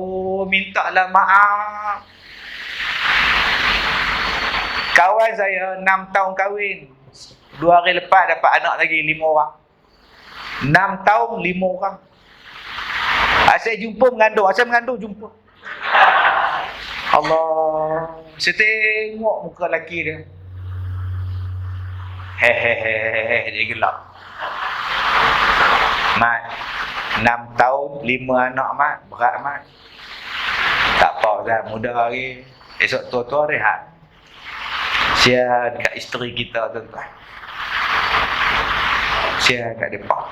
mintalah maaf. Kawan saya 6 tahun kahwin. 2 hari lepas dapat anak lagi 5 orang. 6 tahun 5 orang. Asyik jumpa mengandung, asyik mengandung jumpa. Allah, saya tengok muka lelaki dia. Hehehe, dia gelap. Mat, 6 tahun 5 anak mat, berat mat. Tak apa dah, muda hari. Esok tua-tua rehat. Sia dekat isteri kita tuan-tuan. Sia kat depan.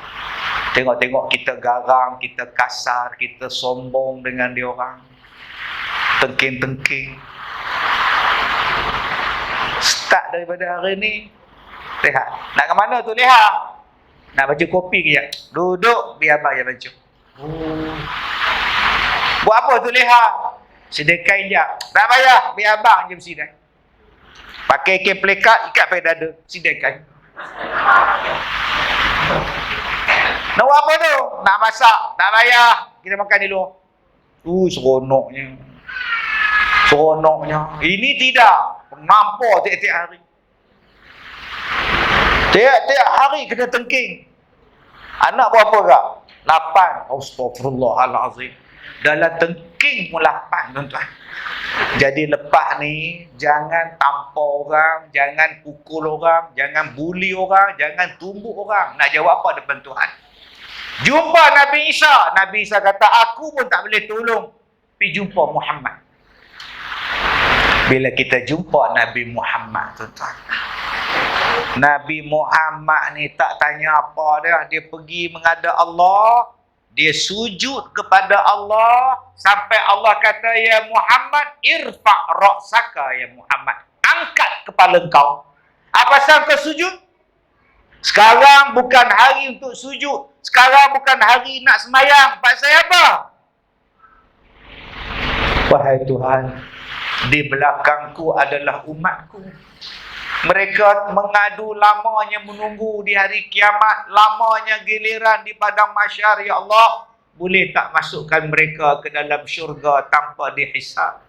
Tengok-tengok kita garang, kita kasar, kita sombong dengan dia orang. Tengking-tengking. Start daripada hari ni, rehat. Nak ke mana tu Leha? Nak baca kopi kejap. Duduk, biar abang yang baca. Buat apa tu Leha? Sedekah kejap. Tak payah, biar abang je bersidai. Pakai kain pelekat, ikat pakai dada. Sedekah. Nak buat apa tu? Nak masak. Tak payah. Kita makan di luar. Seronoknya. Seronoknya. Ini tidak. Nampak tiap-tiap hari. Tiap-tiap hari kena tengking. Anak berapa kak? 8. Astaghfirullahalazim. Dalam tengking pun 8 tuan-tuan. Jadi lepas ni, jangan tampar orang, jangan pukul orang, jangan bully orang, jangan tumbuk orang. Nak jawab apa depan Tuhan? Jumpa Nabi Isa. Nabi Isa kata, aku pun tak boleh tolong. Pergi jumpa Muhammad. Bila kita jumpa Nabi Muhammad tuan-tuan, Nabi Muhammad ni tak tanya apa dia. Dia pergi menghadap Allah. Dia sujud kepada Allah. Sampai Allah kata, ya Muhammad, irfa' ra'saka ya Muhammad. Angkat kepala kau. Apa sebab kau sujud? Sekarang bukan hari untuk sujud. Sekarang bukan hari nak semayang. Pasal apa? Wahai Tuhan, di belakangku adalah umatku. Mereka mengadu lamanya menunggu di hari kiamat, lamanya giliran di padang mahsyar. Ya Allah, boleh tak masukkan mereka ke dalam syurga tanpa dihisab?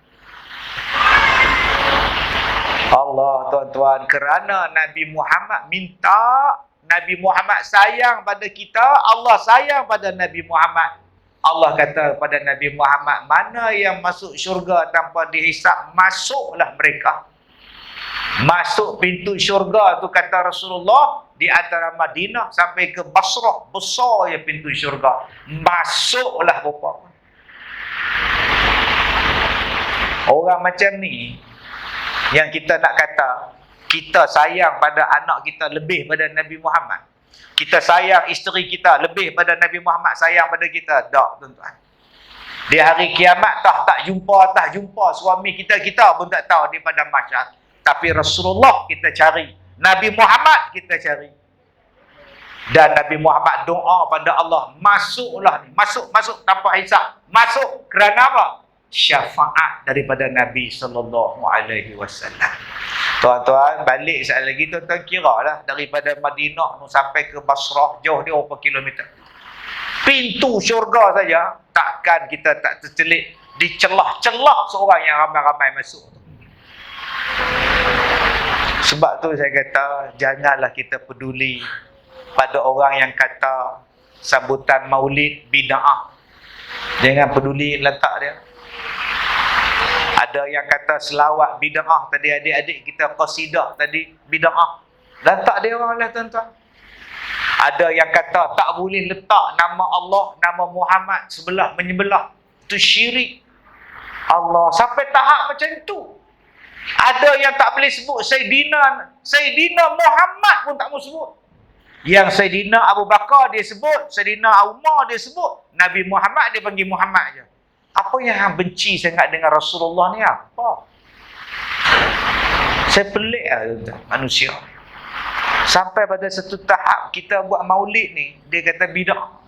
Allah tuan-tuan, kerana Nabi Muhammad minta, Nabi Muhammad sayang pada kita, Allah sayang pada Nabi Muhammad. Allah kata pada Nabi Muhammad, mana yang masuk syurga tanpa dihisab, masuklah mereka. Masuk pintu syurga tu kata Rasulullah, di antara Madinah sampai ke Basrah, besar ya pintu syurga. Masuklah bapa. Orang macam ni yang kita nak kata kita sayang pada anak kita lebih pada Nabi Muhammad. Kita sayang isteri kita lebih pada Nabi Muhammad sayang pada kita. Tak tuan-tuan. Di hari kiamat tak jumpa suami kita pun tak tahu di padang mahsyar. Tapi Rasulullah kita cari. Nabi Muhammad kita cari. Dan Nabi Muhammad doa pada Allah, masuklah ni, masuk tanpa hisab. Masuk kerana apa? Syafaat daripada Nabi sallallahu alaihi wasallam. Tuan-tuan, balik sekali lagi tuan-tuan kiralah daripada Madinah sampai ke Basrah, jauh dia berapa kilometer. Pintu syurga saja takkan kita tak tercelik dicelah-celah seorang yang ramai-ramai masuk. Sebab tu saya kata janganlah kita peduli pada orang yang kata sambutan maulid bid'ah. Jangan peduli letak dia. Ada yang kata selawat bid'ah tadi, adik-adik kita qasidah tadi bid'ah. Letak dia orang lah tuan-tuan. Ada yang kata tak boleh letak nama Allah, nama Muhammad sebelah menyebelah. Itu syirik. Allah sampai tahap macam tu. Ada yang tak boleh sebut Sayyidina Muhammad pun tak mau sebut. Yang Sayyidina Abu Bakar dia sebut, Sayyidina Umar dia sebut, Nabi Muhammad dia panggil Muhammad je. Apa yang benci sangat dengan Rasulullah ni apa? Saya pelik lah manusia. Sampai pada satu tahap kita buat maulid ni, dia kata bid'ah.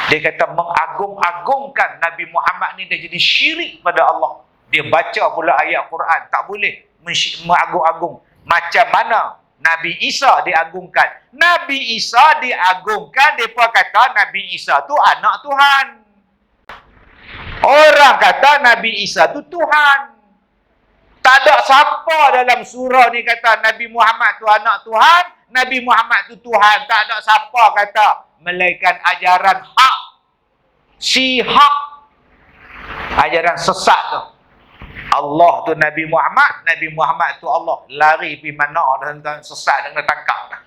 Dia kata mengagung-agungkan Nabi Muhammad ni dah jadi syirik pada Allah. Dia baca pula ayat Quran, tak boleh mengagung-agung. Macam mana Nabi Isa diagungkan? Nabi Isa diagungkan, mereka kata Nabi Isa tu anak Tuhan. Orang kata Nabi Isa tu Tuhan. Tak ada siapa dalam surah ni kata Nabi Muhammad tu anak Tuhan, Nabi Muhammad tu Tuhan. Tak ada siapa kata, melainkan ajaran hak. Si hak. Ajaran sesat tu. Allah tu Nabi Muhammad tu Allah. Lari pergi mana tuan-tuan, sesat dengan tangkap.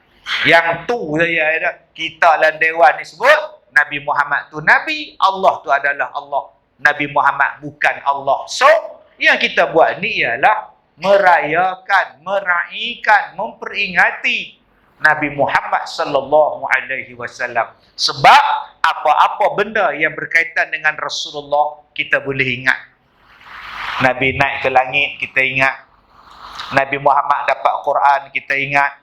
Yang tu saja ada. Kita dalam dewan ni sebut Nabi Muhammad tu Nabi, Allah tu adalah Allah. Nabi Muhammad bukan Allah. So, yang kita buat ni ialah merayakan, meraihkan, memperingati Nabi Muhammad sallallahu alaihi wasallam. Sebab apa-apa benda yang berkaitan dengan Rasulullah kita boleh ingat. Nabi naik ke langit, kita ingat. Nabi Muhammad dapat Quran, kita ingat.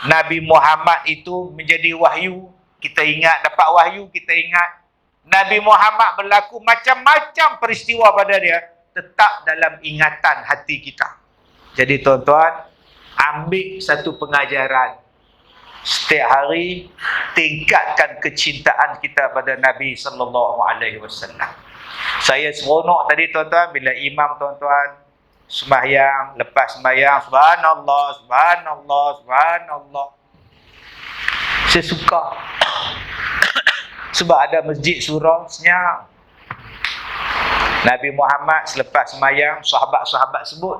Nabi Muhammad itu menjadi wahyu, kita ingat. Dapat wahyu, kita ingat. Nabi Muhammad berlaku macam-macam peristiwa pada dia, tetap dalam ingatan hati kita. Jadi tuan-tuan, ambil satu pengajaran. Setiap hari, tingkatkan kecintaan kita pada Nabi sallallahu alaihi wasallam. Saya seronok tadi tuan-tuan bila imam tuan-tuan sembahyang, lepas sembahyang subhanallah, subhanallah, subhanallah. Saya suka. Sebab ada masjid surau senyap. Nabi Muhammad selepas sembahyang, sahabat-sahabat sebut,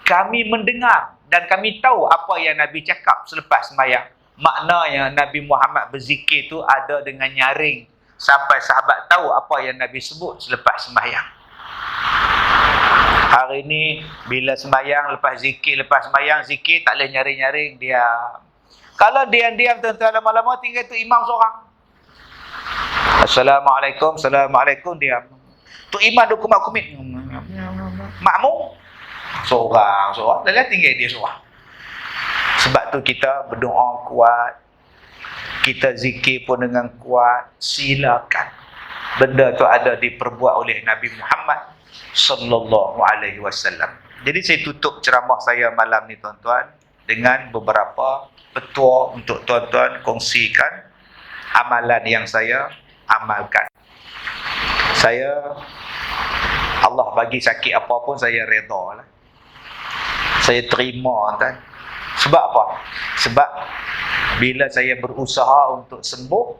kami mendengar dan kami tahu apa yang Nabi cakap selepas sembahyang. Maknanya Nabi Muhammad berzikir tu ada dengan nyaring. Sampai sahabat tahu apa yang Nabi sebut selepas sembahyang. Hari ni bila sembahyang, lepas sembahyang zikir tak boleh nyaring-nyaring, diam. Kalau diam-diam tuan-tuan, lama-lama tinggal tu imam seorang. Assalamualaikum, assalamualaikum, diam. Tu imam duk kumat-kumit. Makmum seorang, dah tinggal dia seorang. Sebab tu kita berdoa kuat. Kita zikir pun dengan kuat. Silakan. Benda tu ada diperbuat oleh Nabi Muhammad sallallahu alaihi wasallam. Jadi saya tutup ceramah saya malam ni tuan-tuan dengan beberapa petua untuk tuan-tuan kongsikan amalan yang saya amalkan. Saya, Allah bagi sakit apa pun saya redha lah. Saya terima tuan. Sebab apa? Sebab bila saya berusaha untuk sembuh,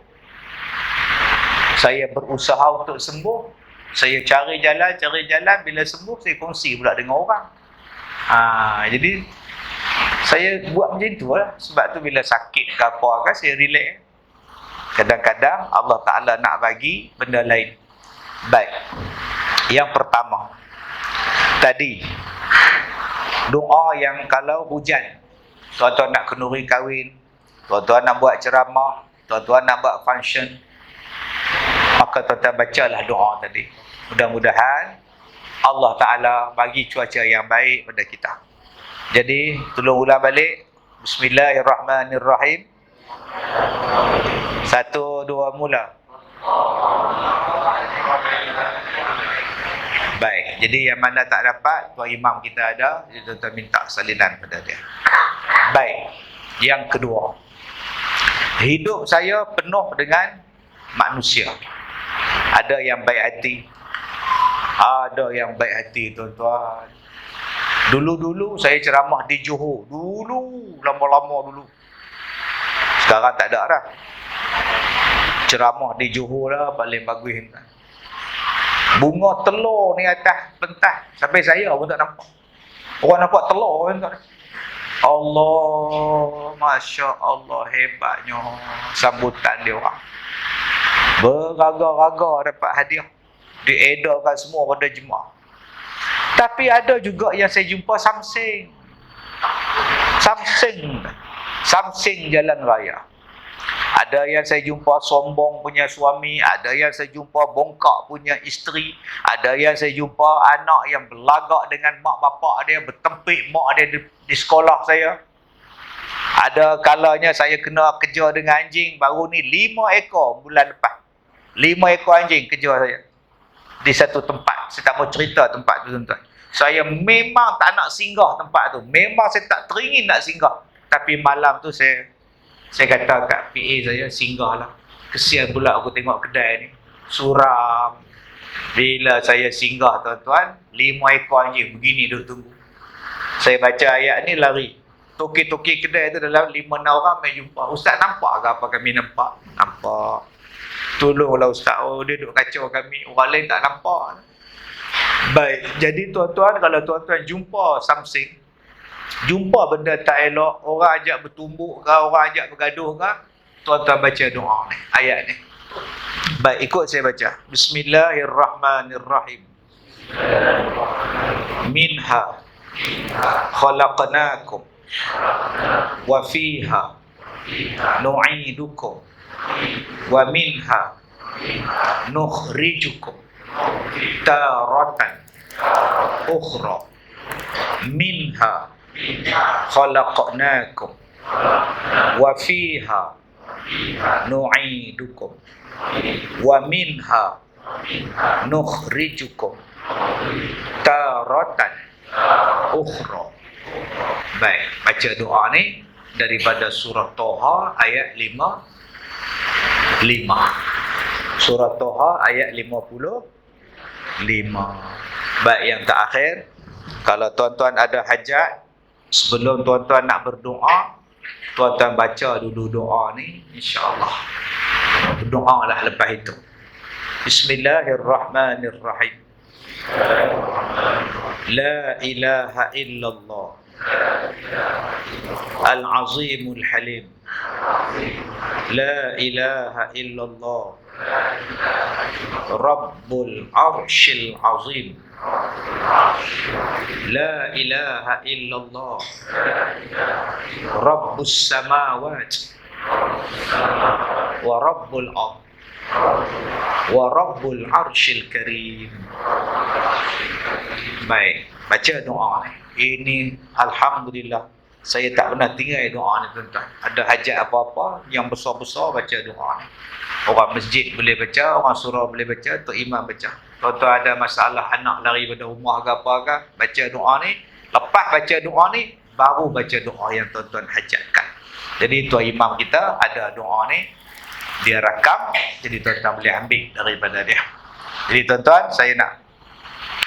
saya cari jalan, bila sembuh saya kongsi pula dengan orang. Jadi saya buat macam tu lah. Sebab tu bila sakit ke apa kan, saya relax. Kadang-kadang Allah Ta'ala nak bagi benda lain. Baik. Yang pertama, tadi doa yang kalau hujan, tuan-tuan nak kenduri kahwin, tuan-tuan nak buat ceramah, tuan-tuan nak buat function, maka tuan-tuan bacalah doa tadi. Mudah-mudahan Allah Ta'ala bagi cuaca yang baik pada kita. Jadi, tolong ulang balik Bismillahirrahmanirrahim. 1, 2, mula. Baik, jadi yang mana tak dapat, tuan imam kita ada, jadi tuan minta salinan pada dia. Baik, yang kedua, hidup saya penuh dengan manusia. Ada yang baik hati, ada yang baik hati, tuan-tuan. Dulu-dulu saya ceramah di Johor. Dulu, lama-lama dulu. Sekarang tak ada dah. Ceramah di Johor lah paling bagus. Bunga telur ni atas pentas. Sampai saya pun tak nampak. Orang nampak telur kan tak? Allah, Masya Allah, hebatnya sambutan dia orang. Beraga-raga dapat hadiah. Diedarkan semua pada jemaah. Tapi ada juga yang saya jumpa Samsing jalan raya. Ada yang saya jumpa sombong punya suami, ada yang saya jumpa bongkak punya isteri, ada yang saya jumpa anak yang berlagak dengan mak bapak dia, bertempik mak dia di sekolah saya. Ada kalanya saya kena kerja dengan anjing, baru ni 5 ekor bulan lepas. 5 ekor anjing kerja saya di satu tempat. Saya tak mau cerita tempat tu, tuan-tuan. Saya memang tak nak singgah tempat tu. Memang saya tak teringin nak singgah. Tapi malam tu saya kata kat PA saya, singgahlah. Kesian pula aku tengok kedai ni. Suram. Bila saya singgah, tuan-tuan, 5 ekor anjing begini duduk tunggu. Saya baca ayat ni lari. Toki-toki kedai tu dalam 5-6 orang main jumpa. Ustaz nampak ke apa kami nampak? Nampak. Tolonglah Ustaz. Oh, dia duduk kacau kami. Orang lain tak nampak. Baik. Jadi tuan-tuan, kalau tuan-tuan jumpa something, jumpa benda tak elok, orang ajak bertumbuk ke, orang ajak bergaduh ke, tuan-tuan baca doa ni, ayat ni. Baik, ikut saya baca. Bismillahirrahmanirrahim. Minha khalaqnakum wa fiha nu'idukum wa minha nukhrijukum taratan ukhra. Minha khalaqnakum wa fiha nu'idukum wa minha nukhrijukum taratan ukhra. Baik, baca doa ni daripada surah Toha ayat 5. Surah Toha ayat 55. Baik, yang terakhir, kalau tuan-tuan ada hajat, sebelum tuan-tuan nak berdoa, tuan-tuan baca dulu doa ni, insya-Allah. Berdoalah lepas itu. Bismillahirrahmanirrahim. La ilaha illallah al-azimul halim. La ilaha illallah Rabbul arshil azim. La ilaha illallah Rabbus samawat wa Rabbul ard wa Rabbul arshil karim. Baik, baca doa ni. Ini alhamdulillah saya tak pernah tinggal doa ni, tuan-tuan. Ada hajat apa-apa yang besar-besar, baca doa ni. Orang masjid boleh baca, orang surau boleh baca, tok imam baca. Tuan-tuan ada masalah anak lari pada rumah ke apa ke, baca doa ni. Lepas baca doa ni, baru baca doa yang tuan-tuan hajatkan. Jadi tuan imam kita ada doa ni, dia rakam, jadi tuan-tuan boleh ambil daripada dia. Jadi tuan-tuan, saya nak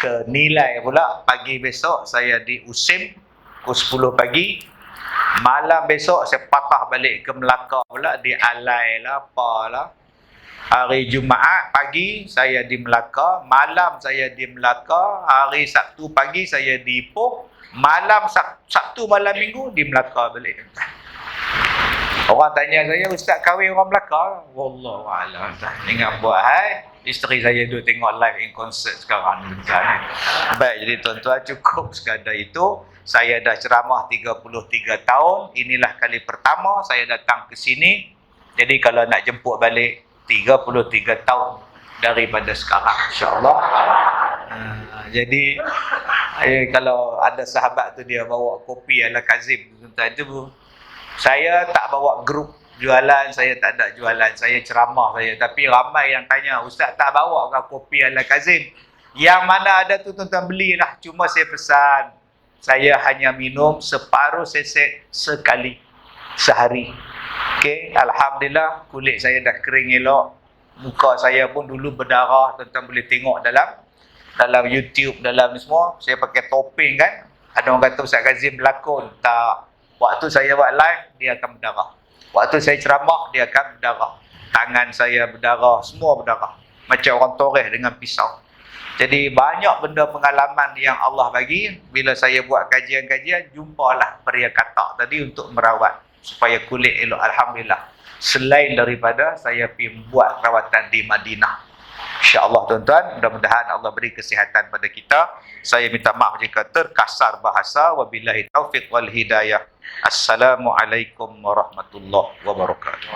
ke nilai pula. Pagi besok saya di USIM pukul 10 pagi. Malam besok saya patah balik ke Melaka pula, di Alai lah, apalah. Hari Jumaat pagi saya di Melaka, malam saya di Melaka, hari Sabtu pagi saya di Ipoh, malam Sabtu malam Minggu di Melaka balik. Orang tanya saya, Ustaz kahwin orang Melaka? Wallahualam. Ingat buat hai. Isteri saya duduk tengok live in concert sekarang. Baik, jadi tuan-tuan, cukup sekadar itu. Saya dah ceramah 33 tahun. Inilah kali pertama saya datang ke sini. Jadi kalau nak jemput balik, 33 tahun daripada sekarang, insya-Allah. Jadi kalau ada sahabat tu dia bawa kopi ala Kazim, tuan-tuan, itu Saya tak bawa grup jualan, saya tak ada jualan, saya ceramah saya. Tapi ramai yang tanya, Ustaz tak bawa ke kopi Al-Kazim? Yang mana ada tu tuan-tuan belilah. Cuma saya pesan, saya hanya minum separuh sesek sekali sehari. Okey, alhamdulillah kulit saya dah kering elok. Muka saya pun dulu berdarah, tuan-tuan boleh tengok dalam YouTube, dalam ni semua. Saya pakai topeng kan. Ada orang kata Ustaz Kazim berlakon. Tak. Waktu saya buat live, dia akan berdarah. Waktu saya ceramah, dia akan berdarah. Tangan saya berdarah, semua berdarah. Macam orang toreh dengan pisau. Jadi banyak benda pengalaman yang Allah bagi. Bila saya buat kajian-kajian, jumpalah pria katak tadi untuk merawat supaya kulit elok. Alhamdulillah. Selain daripada saya pergi buat rawatan di Madinah. InsyaAllah tuan-tuan, mudah-mudahan Allah beri kesihatan pada kita. Saya minta maaf jika terkasar bahasa. Wabillahi taufiq wal hidayah. Assalamualaikum warahmatullahi wabarakatuh.